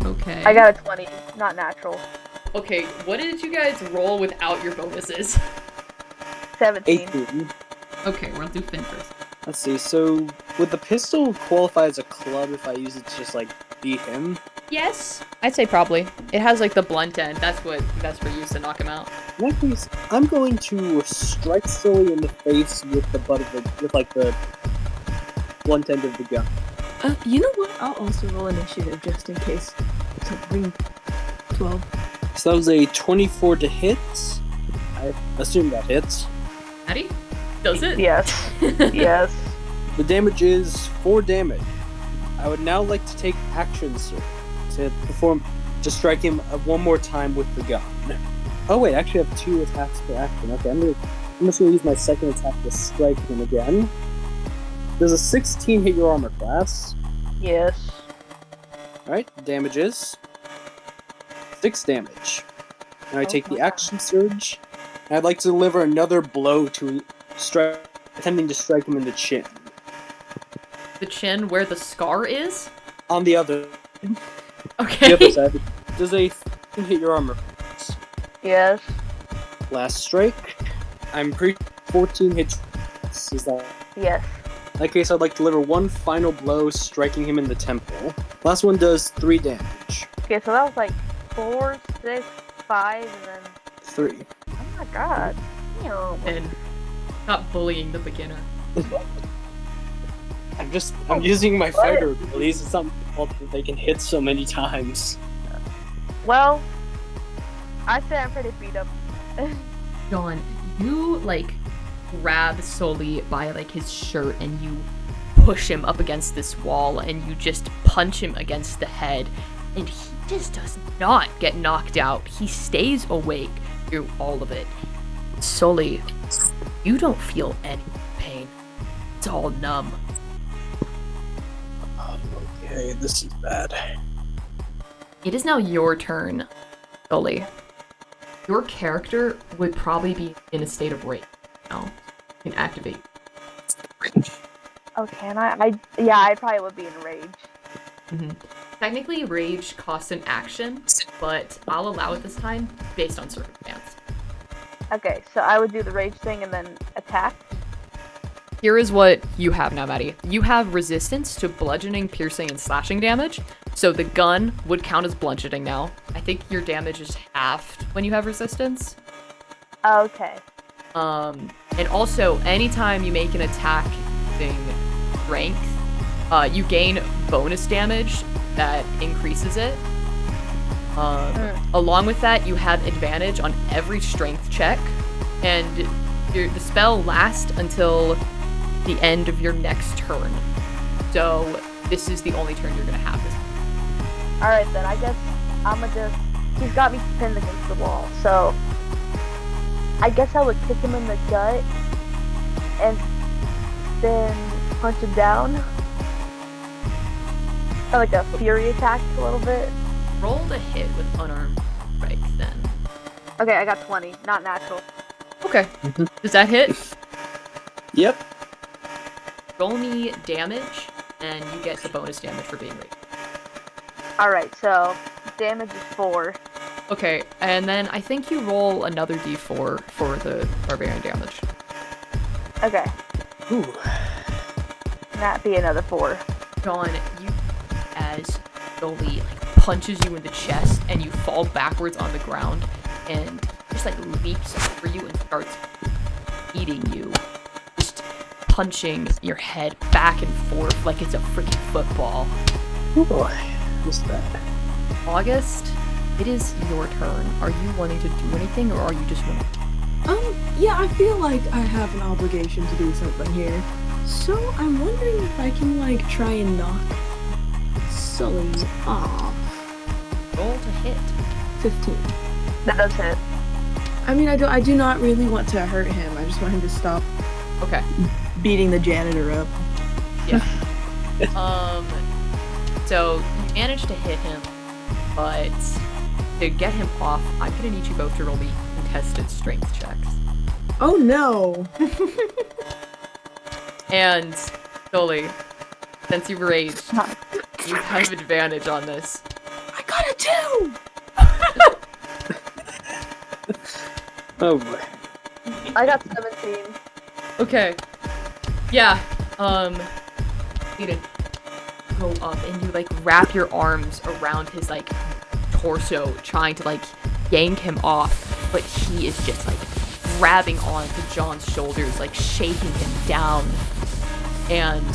Speaker 1: Okay.
Speaker 2: I got a 20, not natural.
Speaker 1: Okay, what did you guys roll without your bonuses?
Speaker 2: 17.
Speaker 4: 18.
Speaker 1: Okay, we'll do Finn first.
Speaker 4: Let's see, so would the pistol qualify as a club if I use it to just, like, beat him?
Speaker 1: Yes. I'd say probably. It has, like, the blunt end. That's what Vesper used to knock him out.
Speaker 4: In that case, I'm going to strike Sully in the face with the butt of the blunt end of the gun.
Speaker 3: You know what? I'll also roll initiative just in case. Something 12.
Speaker 4: So that was a 24 to hit. I assume that hits.
Speaker 1: Maddie? Does it?
Speaker 2: Yes. Yes.
Speaker 4: The damage is 4 damage. I would now like to take action, sir, to strike him one more time with the gun. Oh wait, I actually have 2 attacks per action. Okay, I'm just gonna use my second attack to strike him again. Does a 16 hit your armor class?
Speaker 2: Yes.
Speaker 4: Alright, damages 6 damage. Now I take
Speaker 2: my
Speaker 4: the action surge, and I'd like to deliver another blow to attempting to strike him in the chin.
Speaker 1: The chin where the scar is?
Speaker 4: On the other,
Speaker 1: Okay.
Speaker 4: the other side, does a 15 hit your armor class?
Speaker 2: Yes.
Speaker 4: Last strike, I'm pretty 14 hits. Is that?
Speaker 2: Yes.
Speaker 4: In that case, I'd like to deliver one final blow, striking him in the temple. Last one does 3 damage.
Speaker 2: Okay, so that was like 4, 6, 5, and then...
Speaker 4: 3.
Speaker 2: Oh my god. Damn.
Speaker 1: And not bullying the beginner.
Speaker 4: I'm using my fighter abilities. It's not my fault that they can hit so many times.
Speaker 2: Well, I say I'm pretty beat up.
Speaker 1: John, You like grab Sully by like his shirt and you push him up against this wall and you just punch him against the head, and he just does not get knocked out. He stays awake through all of it. Sully, you don't feel any pain. It's all numb.
Speaker 4: Okay, this is bad.
Speaker 1: It is now your turn, Sully. Your character would probably be in a state of rage now. You can activate.
Speaker 2: Oh, can I? Yeah, I probably would be in rage.
Speaker 1: Mm-hmm. Technically, rage costs an action, but I'll allow it this time based on circumstance.
Speaker 2: Okay, so I would do the rage thing and then attack.
Speaker 1: Here is what you have now, Maddie. You have resistance to bludgeoning, piercing, and slashing damage. So the gun would count as bludgeoning now. I think your damage is halved when you have resistance.
Speaker 2: Okay.
Speaker 1: And also, anytime you make an attack using strength, you gain bonus damage that increases it. Along with that, you have advantage on every strength check, and the spell lasts until the end of your next turn. So this is the only turn you're gonna have this.
Speaker 2: Alright then, I guess I'ma just... He's got me pinned against the wall, so... I guess I would kick him in the gut, and then punch him down. Like a fury attack a little bit.
Speaker 1: Roll the hit with unarmed strike then.
Speaker 2: Okay, I got 20, not natural.
Speaker 1: Okay. Does that hit?
Speaker 4: Yep.
Speaker 1: Roll me damage, and you get the bonus damage for being raped.
Speaker 2: Alright, so damage is 4.
Speaker 1: Okay, and then I think you roll another d4 for the barbarian damage.
Speaker 2: Okay.
Speaker 4: Ooh.
Speaker 2: And that'd be another 4.
Speaker 1: Dawn, you as Sully punches you in the chest, and you fall backwards on the ground, and just leaps over you and starts eating you. Just punching your head back and forth like it's a freaking football.
Speaker 4: Oh boy, what's that?
Speaker 1: August, it is your turn. Are you wanting to do anything, or are you just wanting to...
Speaker 3: Yeah, I feel like I have an obligation to do something here. So I'm wondering if I can, try and knock Sully off.
Speaker 1: Roll to hit.
Speaker 3: 15.
Speaker 2: That does hit.
Speaker 3: I mean, I do not really want to hurt him. I just want him to stop
Speaker 1: Okay.
Speaker 3: beating the janitor up.
Speaker 1: Yeah. So you managed to hit him, but to get him off, I'm gonna need you both to roll me contested strength checks.
Speaker 3: Oh no!
Speaker 1: And Sully, since you've raged, you have advantage on this.
Speaker 3: I got a 2!
Speaker 4: Oh boy.
Speaker 2: I got 17.
Speaker 1: Okay. Yeah. You need to go up and you wrap your arms around his torso, trying to yank him off, but he is just grabbing onto John's shoulders, shaking him down. And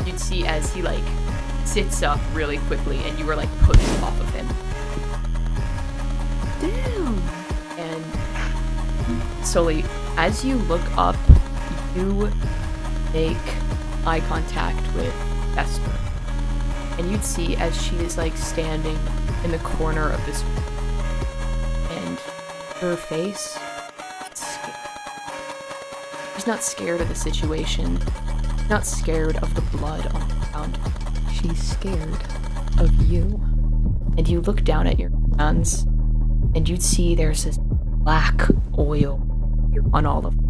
Speaker 1: you'd see as he sits up really quickly, and you were pushed off of him.
Speaker 3: Damn!
Speaker 1: And Sully, as you look up, you make eye contact with Vesper. And you'd see as she is standing in the corner of this room, and her face, it's scared. She's not scared of the situation, not scared of the blood on the ground. She's scared of you. And you look down at your hands, and you'd see there's this black oil on all of them.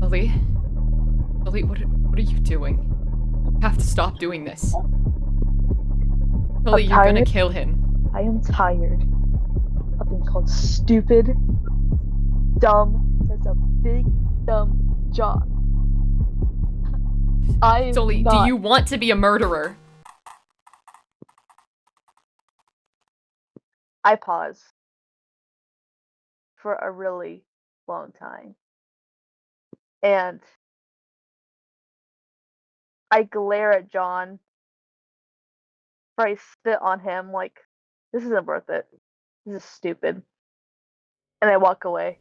Speaker 1: Sully? Sully, what are you doing? You have to stop doing this. Sully, you're gonna kill him.
Speaker 2: I am tired of being called stupid, dumb. There's a big, dumb John. I am
Speaker 1: Sully,
Speaker 2: not...
Speaker 1: do you want to be a murderer?
Speaker 2: I pause for a really long time. And I glare at John. I spit on him this isn't worth it. This is stupid. And I walk away.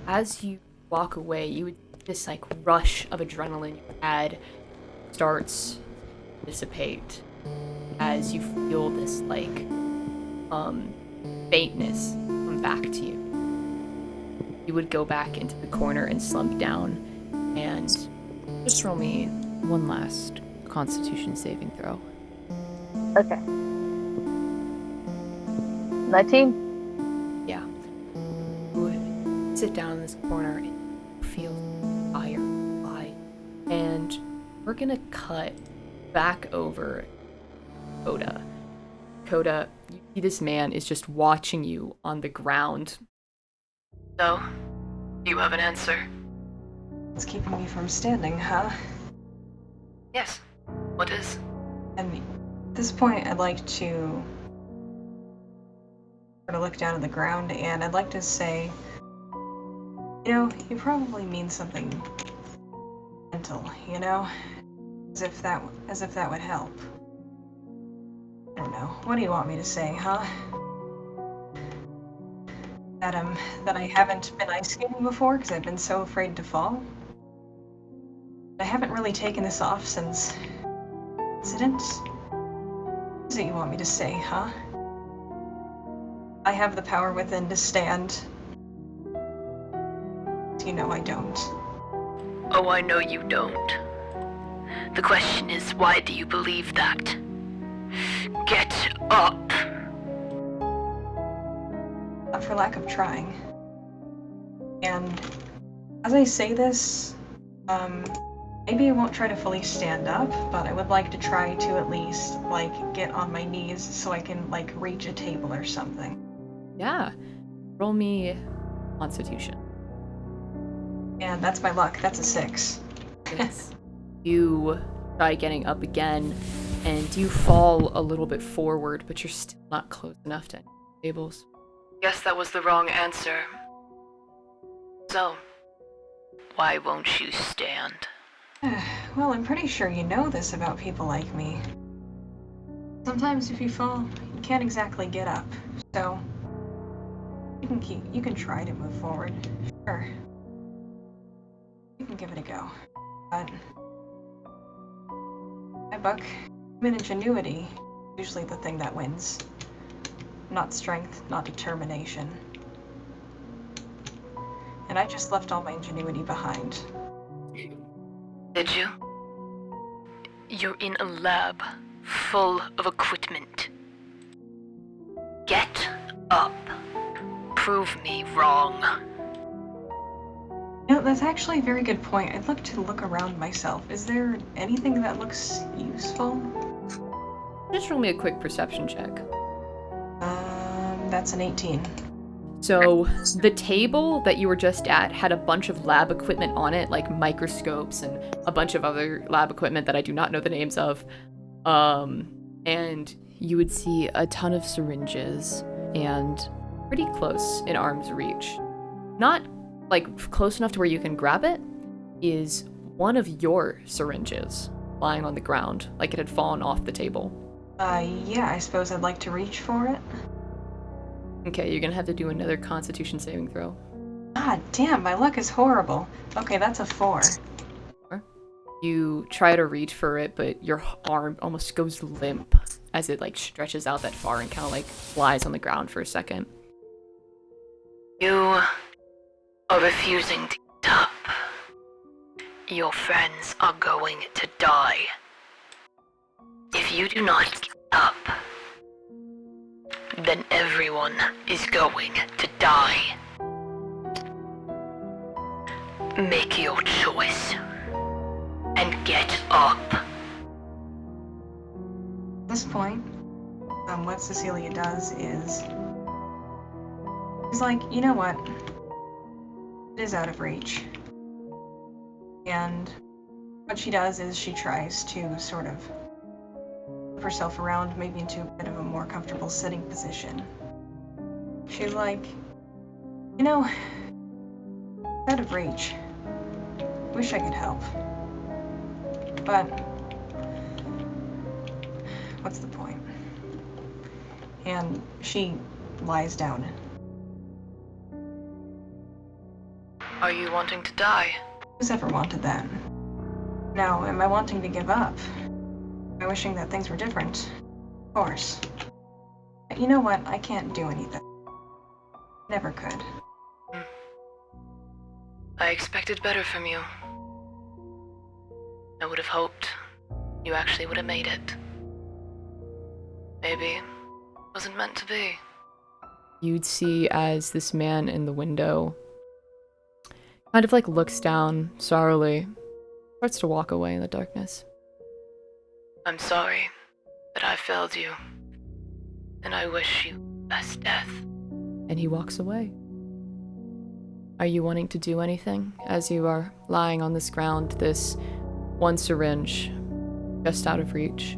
Speaker 1: As you walk away, you would this like rush of adrenaline you had starts to dissipate as you feel this like faintness come back to you. You would go back into the corner and slump down, and just roll me one last Constitution saving throw.
Speaker 2: Okay. 19.
Speaker 1: Yeah. You would sit down in this corner and feel tired, and we're gonna cut back over Coda. Coda, you see this man is just watching you on the ground.
Speaker 6: So, do you have an answer?
Speaker 5: It's keeping me from standing, huh?
Speaker 6: Yes. What is?
Speaker 5: And at this point, I'd like to sort of look down at the ground, and I'd like to say, you know, you probably mean something mental, you know? As if that would help. I don't know. What do you want me to say, huh? That I haven't been ice skating before because I've been so afraid to fall. I haven't really taken this off since incident. What is it you want me to say, huh? I have the power within to stand. You know I don't.
Speaker 6: Oh, I know you don't. The question is, why do you believe that? Get up!
Speaker 5: Not for lack of trying. And as I say this, maybe I won't try to fully stand up, but I would like to try to at least, like, get on my knees so I can, like, reach a table or something.
Speaker 1: Yeah. Roll me Constitution.
Speaker 5: And that's my luck. That's a 6.
Speaker 1: Yes. You try getting up again, and you fall a little bit forward, but you're still not close enough to any tables.
Speaker 6: Guess that was the wrong answer. So, why won't you stand?
Speaker 5: Well, I'm pretty sure you know this about people like me. Sometimes if you fall, you can't exactly get up. So, you can try to move forward. Sure. You can give it a go. But my buck, ingenuity, usually the thing that wins. Not strength, not determination. And I just left all my ingenuity behind.
Speaker 6: Did you? You're in a lab full of equipment. Get up. Prove me wrong.
Speaker 5: You know, that's actually a very good point. I'd like to look around myself. Is there anything that looks useful?
Speaker 1: Just roll me a quick perception check.
Speaker 5: That's an 18.
Speaker 1: So, the table that you were just at had a bunch of lab equipment on it, like microscopes and a bunch of other lab equipment that I do not know the names of. And you would see a ton of syringes and pretty close in arm's reach. Not like close enough to where you can grab it, is one of your syringes lying on the ground, like it had fallen off the table.
Speaker 5: Yeah, I suppose I'd like to reach for it.
Speaker 1: Okay, you're gonna have to do another Constitution saving throw.
Speaker 5: Ah, damn, my luck is horrible. Okay, that's a 4.
Speaker 1: You try to reach for it, but your arm almost goes limp as it like stretches out that far and kind of like lies on the ground for a second.
Speaker 6: You are refusing to get up. Your friends are going to die. If you do not get up, then everyone is going to die. Make your choice and get up.
Speaker 5: At this point, what Cecilia does is she's like, you know what? It is out of reach. And what she does is she tries to sort of move herself around, maybe into a bit of a more comfortable sitting position. She's like, you know, it's out of reach. Wish I could help. But what's the point? And she lies down.
Speaker 6: Are you wanting to die?
Speaker 5: Who's ever wanted that? Now, am I wanting to give up? Am I wishing that things were different? Of course. But you know what? I can't do anything. Never could.
Speaker 6: I expected better from you. I would have hoped you actually would have made it. Maybe it wasn't meant to be.
Speaker 1: You'd see as this man in the window kind of like looks down sourly, starts to walk away in the darkness.
Speaker 6: I'm sorry that I failed you, and I wish you best death.
Speaker 1: And he walks away. Are you wanting to do anything as you are lying on this ground, this one syringe just out of reach?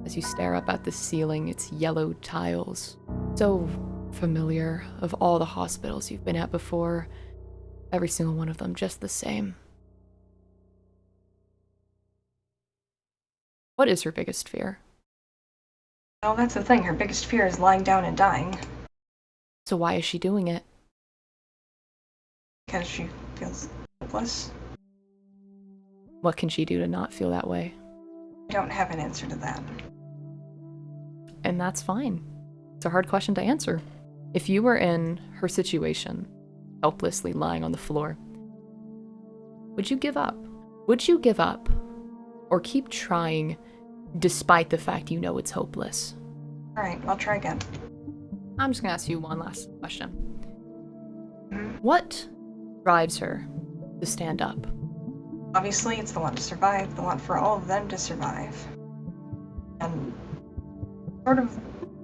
Speaker 1: As you stare up at the ceiling, its yellow tiles, so familiar of all the hospitals you've been at before, every single one of them just the same. What is her biggest fear?
Speaker 5: Well, that's the thing. Her biggest fear is lying down and dying.
Speaker 1: So why is she doing it?
Speaker 5: Because she feels hopeless.
Speaker 1: What can she do to not feel that way?
Speaker 5: I don't have an answer to that.
Speaker 1: And that's fine. It's a hard question to answer. If you were in her situation, helplessly lying on the floor, would you give up? Would you give up? Or keep trying despite the fact you know it's hopeless?
Speaker 5: Alright, I'll try again.
Speaker 1: I'm just gonna ask you one last question. What drives her to stand up?
Speaker 5: Obviously, it's the want to survive, the want for all of them to survive. And sort of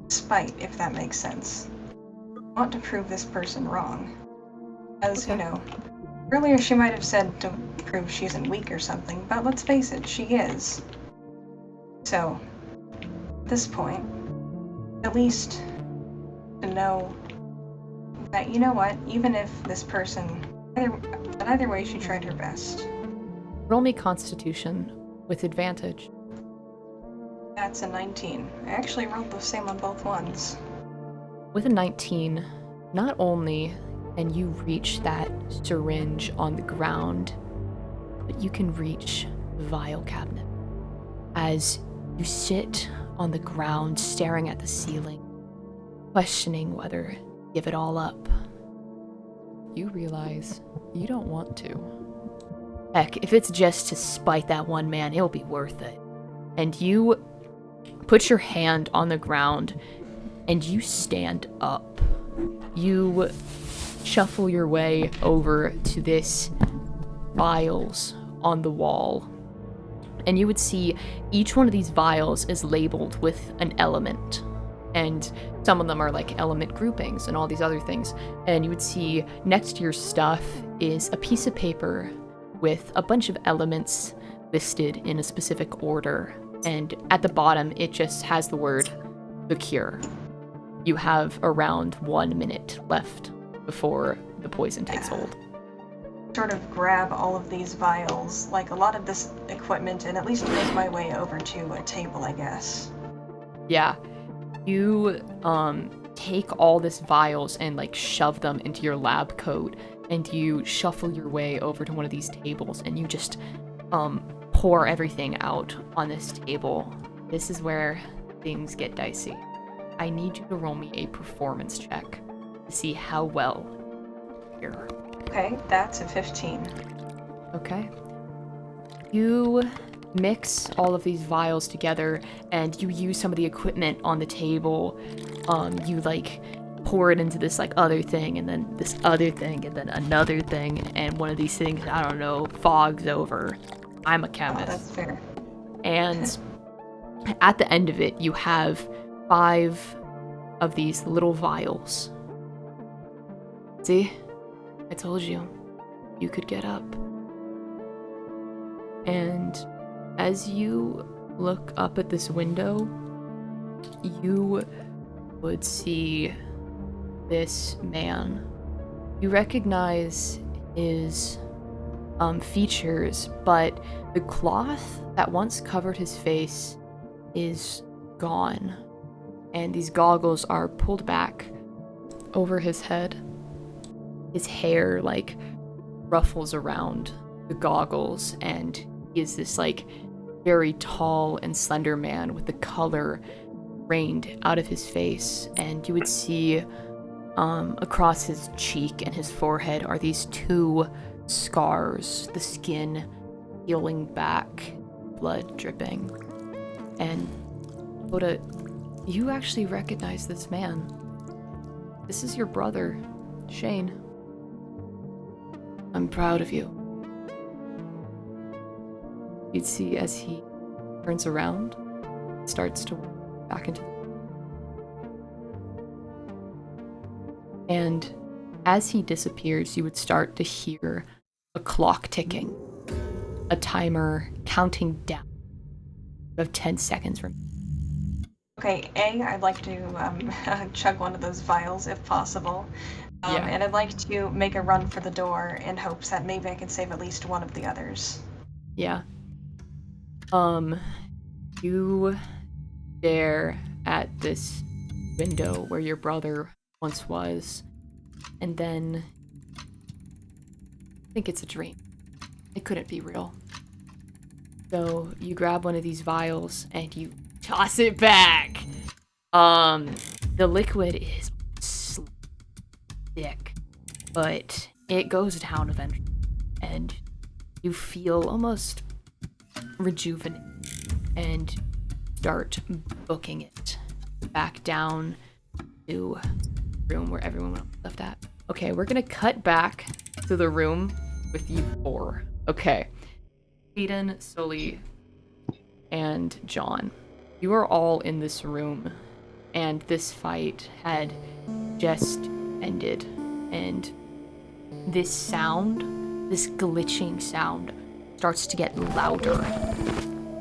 Speaker 5: spite, if that makes sense. I want to prove this person wrong. As,
Speaker 1: Okay.
Speaker 5: you know, earlier she might have said to prove she isn't weak or something, but let's face it, she is. So, at this point, at least to know that, you know what, even if this person, either way, she tried her best.
Speaker 1: Roll me Constitution with advantage.
Speaker 5: That's a 19. I actually rolled the same on both ones.
Speaker 1: With a 19, not only can you reach that syringe on the ground, but you can reach the vial cabinet. As you sit on the ground staring at the ceiling, questioning whether to give it all up, you realize you don't want to. Heck, if it's just to spite that one man, it'll be worth it. And you put your hand on the ground and you stand up. You shuffle your way over to this vials on the wall. And you would see each one of these vials is labeled with an element. And some of them are like element groupings and all these other things. And you would see next to your stuff is a piece of paper with a bunch of elements listed in a specific order. And at the bottom, it just has the word, the cure. You have around 1 minute left before the poison takes hold.
Speaker 5: Sort of grab all of these vials, like a lot of this equipment, and at least make my way over to a table, I guess.
Speaker 1: Yeah. You take all this vials and like shove them into your lab coat, and you shuffle your way over to one of these tables, and you just pour everything out on this table. This is where things get dicey. I need you to roll me a performance check to see how well you're.
Speaker 5: Okay, that's a 15.
Speaker 1: Okay. You mix all of these vials together, and you use some of the equipment on the table. You like pour it into this like other thing, and then this other thing, and then another thing, and one of these things, I don't know, fogs over. I'm a
Speaker 5: Oh,
Speaker 1: chemist.
Speaker 5: that's fair.
Speaker 1: And at the end of it, you have 5 of these little vials. See? I told you. You could get up. And as you look up at this window, you would see this man. You recognize his features, but the cloth that once covered his face is gone, and these goggles are pulled back over his head. His hair like ruffles around the goggles, and he is this like very tall and slender man with the color rained out of his face, and you would see across his cheek and his forehead are these two scars, the skin peeling back, blood dripping. And Oda, you actually recognize this man. This is your brother, Shane. I'm proud of you. You'd see as he turns around, starts to walk back into the and as he disappears, you would start to hear a clock ticking, a timer counting down. You have 10 seconds remaining.
Speaker 5: Okay, I'd like to chug one of those vials if possible.
Speaker 1: Yeah.
Speaker 5: And I'd like to make a run for the door in hopes that maybe I can save at least one of the others.
Speaker 1: Yeah. You stare at this window where your brother once was, and then think it's a dream. It couldn't be real. So you grab one of these vials and you toss it back. The liquid is thick, but it goes down eventually, and you feel almost rejuvenated and start booking it back down to the room where everyone left at. Okay, we're gonna cut back to the room with you four. Okay. Eden, Sully, and John. You are all in this room, and this fight had just ended. And this sound, this glitching sound, starts to get louder,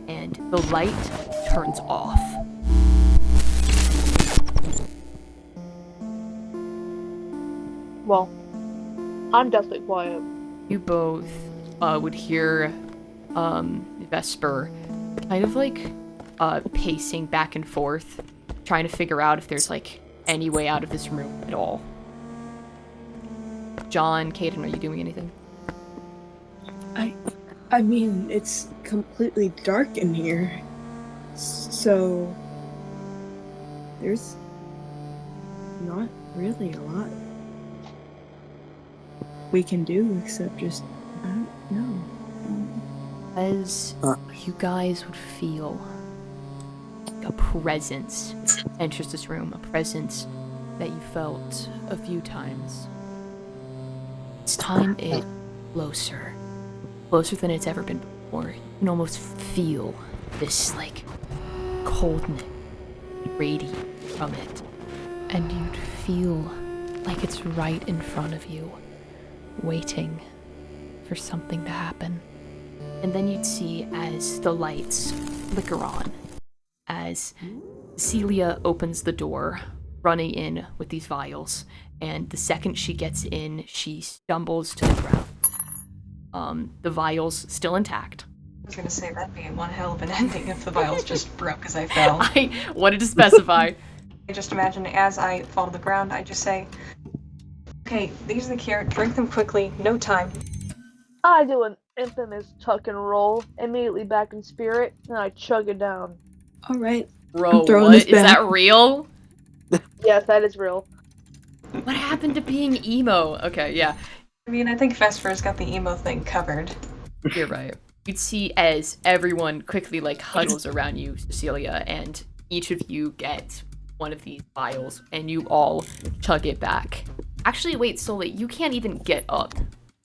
Speaker 1: and the light turns off.
Speaker 2: Well, I'm definitely quiet.
Speaker 1: You both would hear Vesper kind of like pacing back and forth, trying to figure out if there's like any way out of this room at all. John, Caden, are you doing anything?
Speaker 3: I mean, it's completely dark in here, so there's not really a lot we can do except just, I don't know.
Speaker 1: As you guys would feel a presence enters this room, a presence that you felt a few times. This time it's closer than it's ever been before. You can almost feel this like coldness radiate from it, and you'd feel like it's right in front of you, waiting for something to happen. And then you'd see as the lights flicker on, as Cecilia opens the door, running in with these vials, and the second she gets in, she stumbles to the ground. The vials still intact.
Speaker 5: I was gonna say that'd be one hell of an ending if the vials just broke as I fell.
Speaker 1: I wanted to specify.
Speaker 5: I just imagine as I fall to the ground, I just say, okay, these are the cure, drink them quickly, no time.
Speaker 2: I do an infamous tuck and roll, immediately back in spirit, and I chug it down.
Speaker 3: Alright.
Speaker 1: Bro,
Speaker 3: throwing
Speaker 1: what?
Speaker 3: this
Speaker 1: Is
Speaker 3: back.
Speaker 1: that real?
Speaker 2: Yes, that is real.
Speaker 1: What happened to being emo? Okay, yeah,
Speaker 5: I mean, I think Vesper's got the emo thing covered.
Speaker 1: you're right. You'd see as everyone quickly like huddles around you, Cecilia, and each of you get one of these vials, and you all chug it back. Actually, wait, Sully, you can't even get up.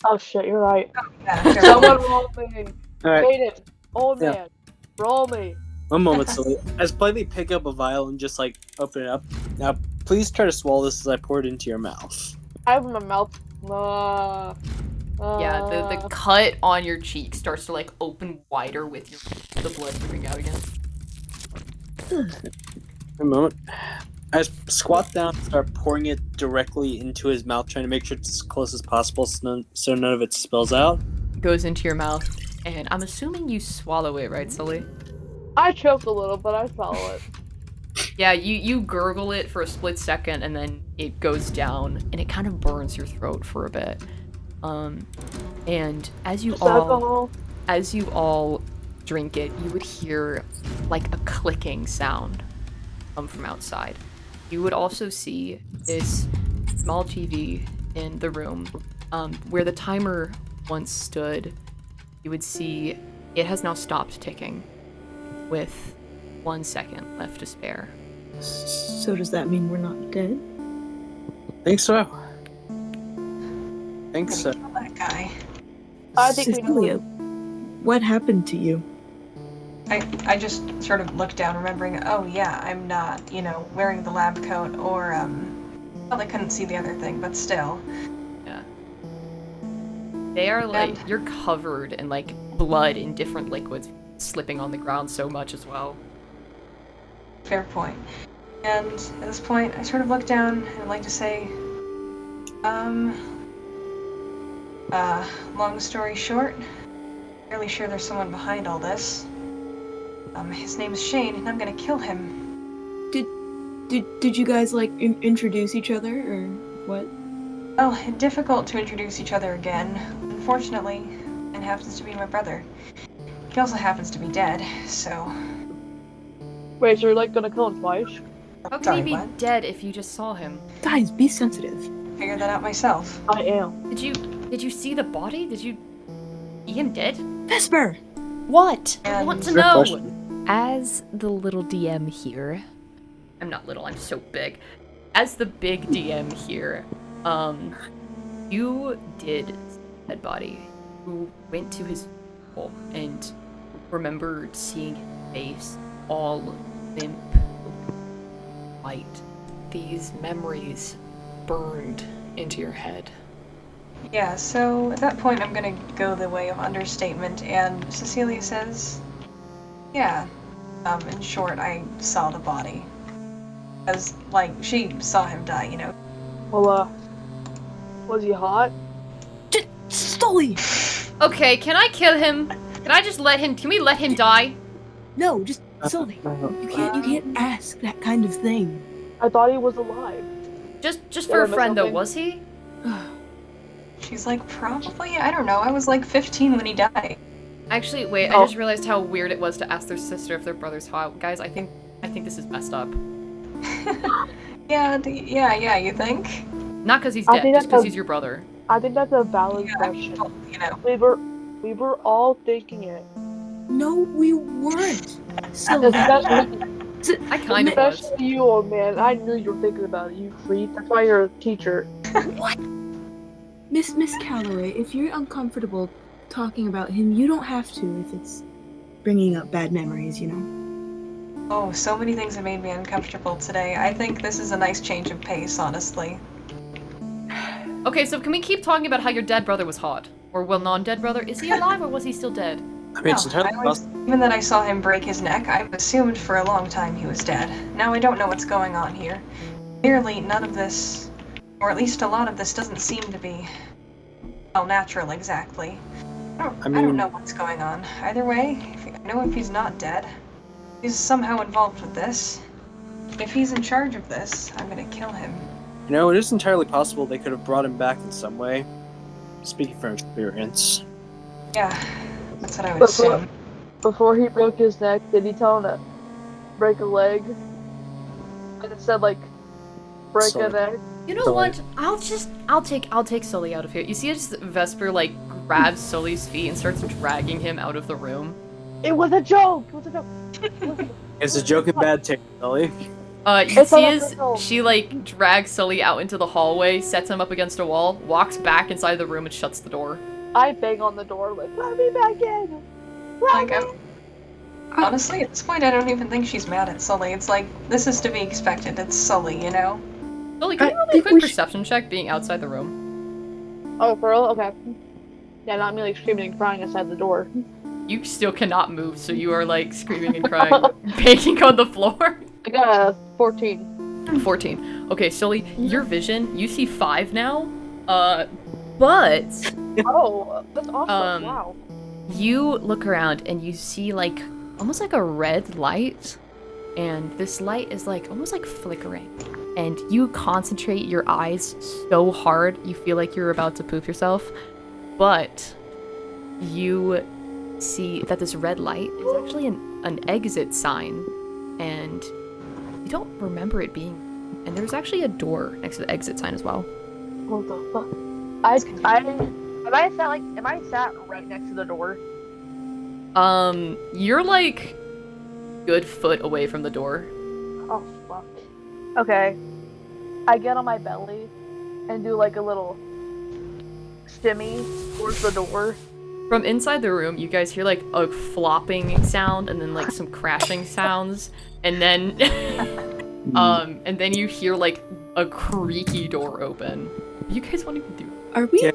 Speaker 2: Oh shit, you're right.
Speaker 5: Yeah, fair
Speaker 2: Someone
Speaker 5: enough.
Speaker 2: roll me.
Speaker 4: Alright,
Speaker 2: Aiden, old
Speaker 4: Yeah.
Speaker 2: man, roll me.
Speaker 4: one moment, Sully. I just politely pick up a vial and just like open it up. Now, please try to swallow this as I pour it into your mouth.
Speaker 2: I have my mouth.
Speaker 1: Yeah, the cut on your cheek starts to like open wider with the blood moving out again.
Speaker 4: A moment. I just squat down and start pouring it directly into his mouth, trying to make sure it's as close as possible so none of it spills out.
Speaker 1: Goes into your mouth, and I'm assuming you swallow it, right, Sully?
Speaker 2: I choked a little, but I swallow it.
Speaker 1: Yeah, you gurgle it for a split second, and then it goes down, and it kind of burns your throat for a bit. And as you
Speaker 2: Just
Speaker 1: all
Speaker 2: alcohol.
Speaker 1: as you all drink it, you would hear like a clicking sound come from outside. You would also see this small TV in the room where the timer once stood. You would see it has now stopped ticking with 1 second left to spare.
Speaker 3: So does that mean we're not dead?
Speaker 4: Think so. Think
Speaker 5: I'm
Speaker 4: so.
Speaker 5: gonna kill that guy.
Speaker 2: I think we know.
Speaker 3: Cecilia, what happened to you?
Speaker 5: I just sort of looked down, remembering, oh yeah, I'm not, wearing the lab coat or, well, I couldn't see the other thing, but still.
Speaker 1: Yeah. They are like,
Speaker 5: And-
Speaker 1: you're covered in like blood and different liquids slipping on the ground so much as well.
Speaker 5: Fair point. And at this point, I sort of look down and I'd like to say, long story short, fairly sure there's someone behind all this. His name's Shane, and I'm gonna kill him.
Speaker 3: Did you guys like introduce each other or what?
Speaker 5: Well, difficult to introduce each other again. Unfortunately, and happens to be my brother. He also happens to be dead, so...
Speaker 2: Wait, so you're like gonna kill him twice?
Speaker 1: How can
Speaker 5: Sorry,
Speaker 1: he be
Speaker 5: what?
Speaker 1: dead if you just saw him?
Speaker 3: Guys, be sensitive.
Speaker 5: Figured that out myself.
Speaker 2: I am.
Speaker 1: Did you see the body? Did you see him dead?
Speaker 3: Vesper!
Speaker 1: What? I
Speaker 5: And-
Speaker 1: want to
Speaker 4: Fair
Speaker 1: know.
Speaker 4: question.
Speaker 1: As the little DM here, I'm not little, I'm so big. As the big DM here, you did see a dead body. You went to his hole and remembered seeing his face all limp, white. These memories burned into your head.
Speaker 5: Yeah, so at that point I'm gonna go the way of understatement, and Cecilia says, yeah, in short, I saw the body. As, like, she saw him die,
Speaker 2: Well, was he hot?
Speaker 3: Sully!
Speaker 1: Okay, can I kill him? Can we let him die?
Speaker 3: No, just Sully. You can't ask that kind of thing.
Speaker 2: I thought he was alive.
Speaker 1: Just for a
Speaker 2: Yeah,
Speaker 1: friend though,
Speaker 2: something.
Speaker 1: was he?
Speaker 5: She's like, probably? I don't know, I was like 15 when he died.
Speaker 1: Actually, wait, I
Speaker 2: Oh.
Speaker 1: just realized how weird it was to ask their sister if their brother's hot. Guys, I think this is messed up.
Speaker 5: Yeah, you think?
Speaker 1: Not because he's
Speaker 2: I
Speaker 1: dead,
Speaker 2: think
Speaker 1: just
Speaker 2: that's
Speaker 1: because
Speaker 2: a-
Speaker 1: he's your brother.
Speaker 2: I think that's a valid
Speaker 5: Yeah,
Speaker 2: question.
Speaker 5: well,
Speaker 2: We were all thinking it.
Speaker 3: No, we weren't. Sully.
Speaker 1: I kind of was.
Speaker 2: Especially you, old man. I knew you were thinking about it, you creep. That's why you're a teacher.
Speaker 3: Miss Calloway, if you're uncomfortable talking about him, you don't have to if it's bringing up bad memories,
Speaker 5: Oh, so many things have made me uncomfortable today. I think this is a nice change of pace, honestly.
Speaker 1: Okay, so can we keep talking about how your dead brother was hot? Or, well, non-dead brother? Is he alive or was he still dead?
Speaker 4: I mean, it's
Speaker 5: No,
Speaker 4: entirely
Speaker 5: I always-
Speaker 4: possible.
Speaker 5: Even that I saw him break his neck, I've assumed for a long time he was dead. Now I don't know what's going on here. Clearly, none of this, or at least a lot of this, doesn't seem to be, well, natural exactly. I
Speaker 4: mean-
Speaker 5: don't know what's going on. Either way, I know if he's not dead, he's somehow involved with this. If he's in charge of this, I'm gonna kill him.
Speaker 4: It is entirely possible they could have brought him back in some way. Speaking from experience.
Speaker 5: Yeah, that's what I would
Speaker 2: Before-
Speaker 5: assume.
Speaker 2: Before he broke his neck, did he tell him to break a leg? And it said like break a
Speaker 4: Sorry.
Speaker 2: neck.
Speaker 1: You know
Speaker 4: Sully.
Speaker 1: what? I'll take Sully out of here. You see as Vesper, like, grabs Sully's feet and starts dragging him out of the room.
Speaker 2: It was a joke. It was a joke.
Speaker 4: It's a joke in bad taste, Sully.
Speaker 1: You
Speaker 2: It's
Speaker 1: see
Speaker 2: all
Speaker 1: as
Speaker 2: official.
Speaker 1: she, like, drags Sully out into the hallway, sets him up against a wall, walks back inside the room and shuts the door.
Speaker 2: I bang on the door like, let me back in.
Speaker 5: Like, honestly, at this point, I don't even think she's mad at Sully. It's like, this is to be expected. It's Sully,
Speaker 1: Sully, can
Speaker 3: I
Speaker 1: you roll me a
Speaker 3: think
Speaker 1: quick
Speaker 3: we should-
Speaker 1: perception check being outside the room?
Speaker 2: Oh, for real? Okay. Yeah, not me like screaming and crying inside the door.
Speaker 1: You still cannot move, so you are, like, screaming and crying, banging on the floor.
Speaker 2: I got a 14.
Speaker 1: 14. Okay, Sully, your vision, you see 5 now, but
Speaker 2: Oh, that's awesome.
Speaker 1: Um,
Speaker 2: Wow.
Speaker 1: you look around and you see, like, almost like a red light, and this light is, like, almost like flickering, and you concentrate your eyes so hard you feel like you're about to poop yourself, but you see that this red light is actually an exit sign, and you don't remember it being. And there's actually a door next to the exit sign as well.
Speaker 2: What the fuck? Am I sat right next to the door?
Speaker 1: You're like good foot away from the door.
Speaker 2: Oh fuck. Okay. I get on my belly and do like a little shimmy towards the door.
Speaker 1: From inside the room, you guys hear like a flopping sound and then like some crashing sounds, and then and then you hear like a creaky door open. You guys won't even do it.
Speaker 3: Are we
Speaker 4: Yeah.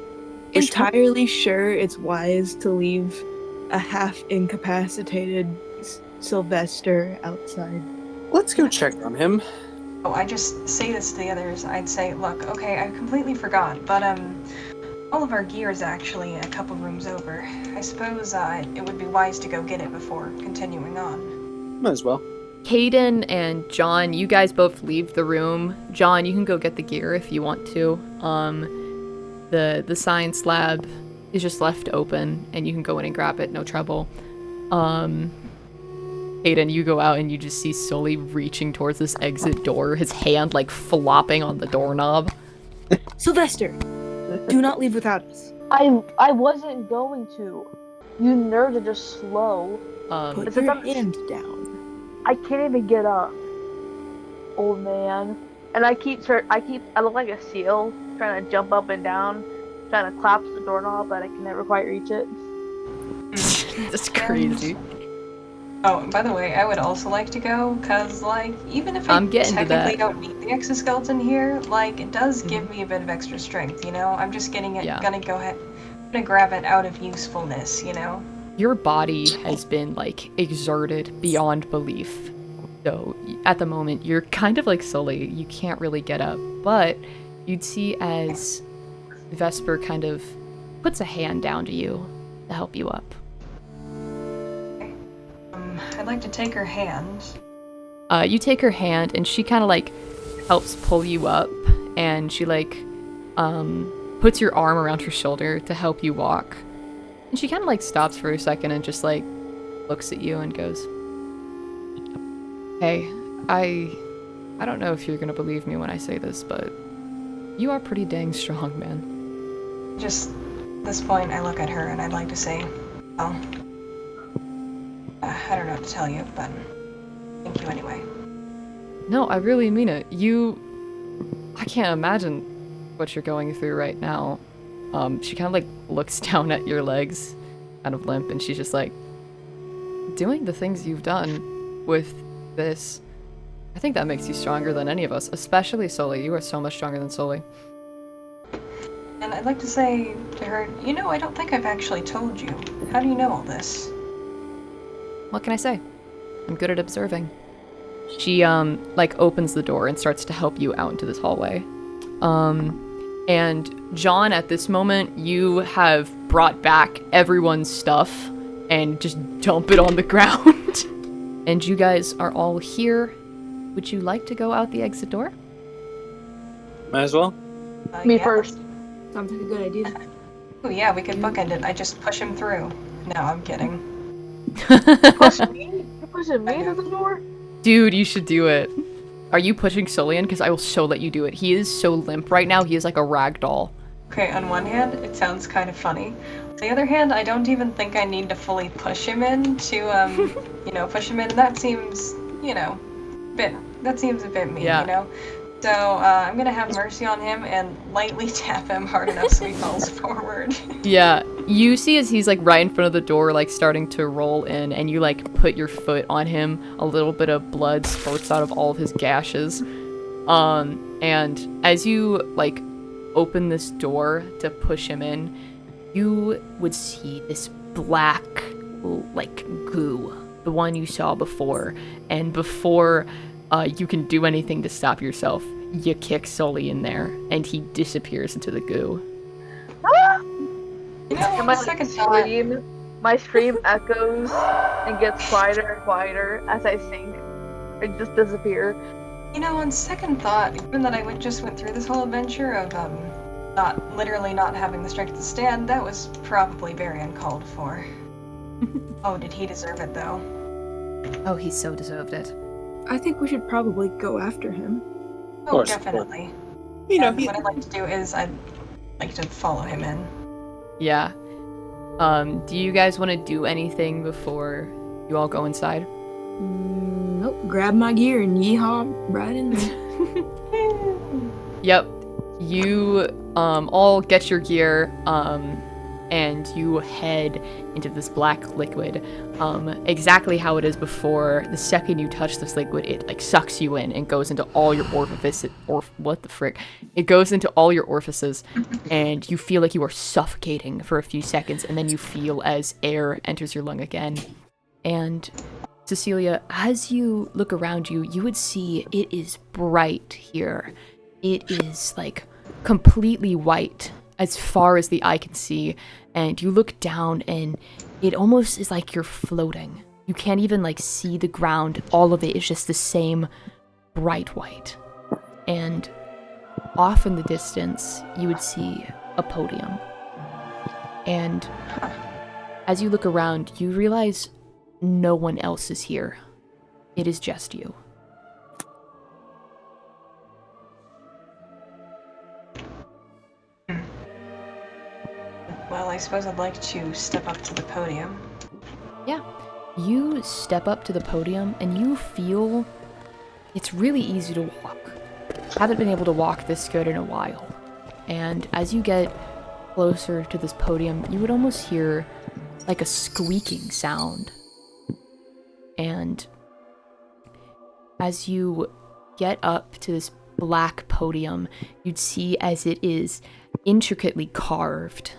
Speaker 3: entirely sure it's wise to leave a half incapacitated Sylvester outside?
Speaker 4: Let's go check on him.
Speaker 5: Oh, I just say this to the others. I'd say, look, okay, I completely forgot, but all of our gear is actually a couple rooms over. I suppose it would be wise to go get it before continuing on.
Speaker 4: Might as well.
Speaker 1: Caden and John, you guys both leave the room. John, you can go get the gear if you want to. The science lab is just left open, and you can go in and grab it, no trouble. Caden, you go out and you just see Sully reaching towards this exit door, his hand like flopping on the doorknob.
Speaker 3: Sylvester, do not leave without us.
Speaker 2: I wasn't going to. You nerds are just slow.
Speaker 3: Put
Speaker 2: Is it
Speaker 3: your
Speaker 2: not-
Speaker 3: hand down.
Speaker 2: I can't even get up, old man. And I look like a seal, trying to jump up and down, trying to collapse the doorknob, but I can never quite reach it.
Speaker 1: That's crazy.
Speaker 5: Oh, and by the way, I would also like to go, because, like, even if
Speaker 1: I'm
Speaker 5: I
Speaker 1: getting to
Speaker 5: technically
Speaker 1: that.
Speaker 5: don't need the exoskeleton here, like, it does give me a bit of extra strength, you know? I'm just getting it,
Speaker 1: Yeah.
Speaker 5: gonna grab it out of usefulness, you know?
Speaker 1: Your body has been like exerted beyond belief. So at the moment, you're kind of like Sully. You can't really get up, but you'd see as Vesper kind of puts a hand down to you to help you up.
Speaker 5: I'd like to take her hand.
Speaker 1: You take her hand, and she kind of like helps pull you up, and she like puts your arm around her shoulder to help you walk. And she kind of like stops for a second and just like looks at you and goes, "Hey, I don't know if you're gonna believe me when I say this, but you are pretty dang strong, man."
Speaker 5: Just at this point, I look at her and I'd like to say, well, I don't know what to tell you, but thank you anyway.
Speaker 1: No, I really mean it. I can't imagine what you're going through right now. She kind of like looks down at your legs, kind of limp, and she's just like, doing the things you've done with this, I think that makes you stronger than any of us, especially Sully. You are so much stronger than Sully.
Speaker 5: And I'd like to say to her, you know, I don't think I've actually told you. How do you know all this?
Speaker 1: What can I say? I'm good at observing. She, like, opens the door and starts to help you out into this hallway. And John, at this moment, you have brought back everyone's stuff and just dump it on the ground. And you guys are all here. Would you like to go out the exit door?
Speaker 4: Might as well.
Speaker 2: Me
Speaker 5: Yeah.
Speaker 2: first.
Speaker 3: Sounds like a good idea.
Speaker 5: Oh yeah, we could bookend it. I just push him through. No, I'm kidding.
Speaker 2: Push me? You're pushing me to the door?
Speaker 1: Dude, you should do it. Are you pushing Sully in? Because I will so let you do it. He is so limp right now. He is like a rag doll.
Speaker 5: Okay, on one hand, it sounds kind of funny. On the other hand, I don't even think I need to fully push him in to, push him in. That seems, that seems a bit mean,
Speaker 1: Yeah.
Speaker 5: you know? So, I'm gonna have mercy on him and lightly tap him hard enough so he falls forward.
Speaker 1: Yeah, you see as he's like right in front of the door, like starting to roll in, and you like put your foot on him. A little bit of blood spurts out of all of his gashes. And as you like open this door to push him in, you would see this black like goo, the one you saw before. And before you can do anything to stop yourself, you kick Sully in there, and he disappears into the goo.
Speaker 5: You know,
Speaker 2: And
Speaker 5: on
Speaker 2: my
Speaker 5: the second thought,
Speaker 2: my scream echoes and gets quieter and quieter as I sink and just disappear.
Speaker 5: you know, on second thought, given that I just went through this whole adventure of, literally not having the strength to stand, that was probably very uncalled for. Oh, did he deserve it, though?
Speaker 1: Oh, he so deserved it.
Speaker 3: I think we should probably go after him.
Speaker 5: Oh,
Speaker 4: course,
Speaker 5: definitely.
Speaker 4: You know,
Speaker 5: And what I'd like to do is I'd like to follow him in.
Speaker 1: Yeah. Do you guys want to do anything before you all go inside?
Speaker 3: Nope. Grab my gear and yeehaw right in there.
Speaker 1: Yep. You all get your gear and you head into this black liquid. Exactly how it is before. The second you touch this liquid, it like sucks you in and goes into all your orifices. What the frick? It goes into all your orifices, and you feel like you are suffocating for a few seconds, and then you feel as air enters your lung again. And Cecilia, as you look around you, you would see it is bright here. It is like completely white as far as the eye can see, and you look down and it almost is like you're floating. You can't even like see the ground. All of it is just the same bright white. And off in the distance, you would see a podium. And as you look around, you realize no one else is here. It is just you.
Speaker 5: Well, I suppose I'd like to step up to the podium.
Speaker 1: Yeah. You step up to the podium and you feel it's really easy to walk. Haven't been able to walk this good in a while. And as you get closer to this podium, you would almost hear like a squeaking sound. And as you get up to this black podium, you'd see as it is intricately carved.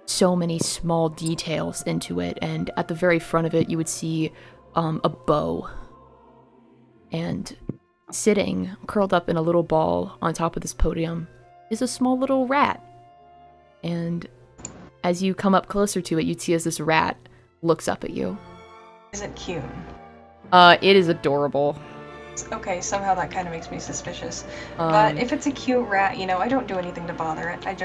Speaker 1: So many small details into it, and at the very front of it you would see a bow. And sitting, curled up in a little ball on top of this podium, is a small little rat. And as you come up closer to it, you'd see as this rat looks up at you.
Speaker 5: Is it cute?
Speaker 1: It is adorable.
Speaker 5: Okay, somehow that kind of makes me suspicious. But if it's a cute rat, I don't do anything to bother it. I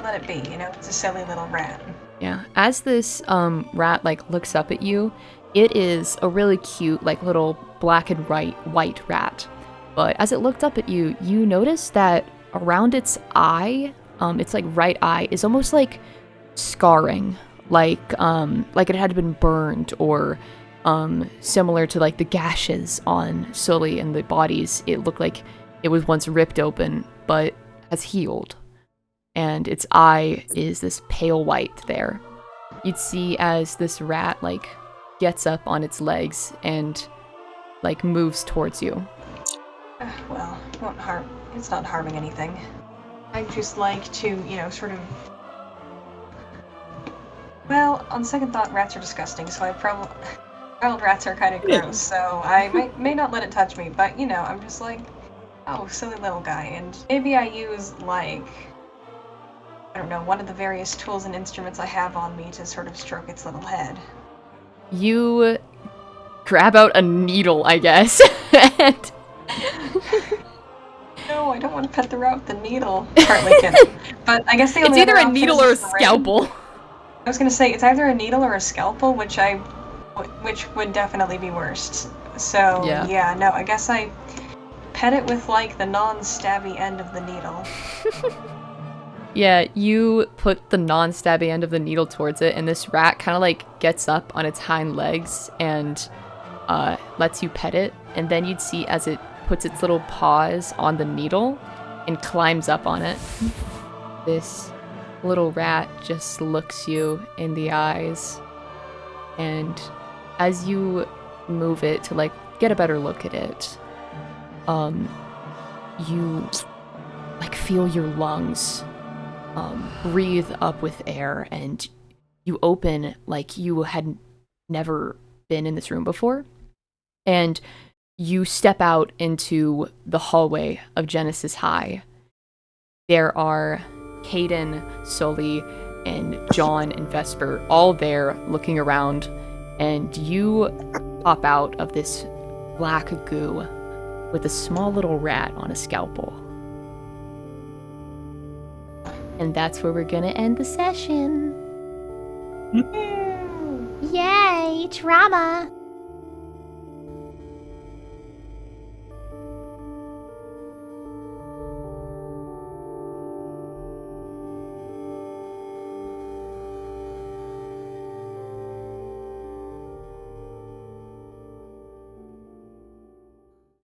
Speaker 5: let it be, It's a silly little rat.
Speaker 1: Yeah. As this rat like looks up at you, it is a really cute like little black and white rat. But as it looked up at you, you notice that around its eye, its like right eye is almost like scarring, like it had been burned, or similar to like the gashes on Sully and the bodies. It looked like it was once ripped open, but has healed. And its eye is this pale white there. You'd see as this rat like gets up on its legs and like moves towards you.
Speaker 5: Well, it won't harm. It's not harming anything. I'd just like to, sort of. Well, on second thought, rats are disgusting, so I probably. Wild rats are kind of gross, so I may not let it touch me, but, I'm just like, oh, silly little guy, and maybe I use, like, I don't know, one of the various tools and instruments I have on me to sort of stroke its little head.
Speaker 1: You grab out a needle, I guess, and...
Speaker 5: No, I don't want to pet the rat with the needle. Partly kidding. But I guess the only
Speaker 1: It's either
Speaker 5: other
Speaker 1: a needle or a scalpel.
Speaker 5: I was going to say, it's either a needle or a scalpel, which would definitely be worst. So, yeah, no, I guess I pet it with, like, the non-stabby end of the needle.
Speaker 1: Yeah, you put the non-stabby end of the needle towards it, and this rat kind of, like, gets up on its hind legs and lets you pet it, and then you'd see as it puts its little paws on the needle and climbs up on it. This little rat just looks you in the eyes, and as you move it to like get a better look at it, you like feel your lungs breathe up with air, and you open like you had never been in this room before, and you step out into the hallway of Genesis High. There are Caden, Sully, and John and Vesper all there looking around, and you pop out of this black goo with a small little rat on a scalpel. And that's where we're gonna end the session.
Speaker 5: Yeah.
Speaker 1: Yay, drama!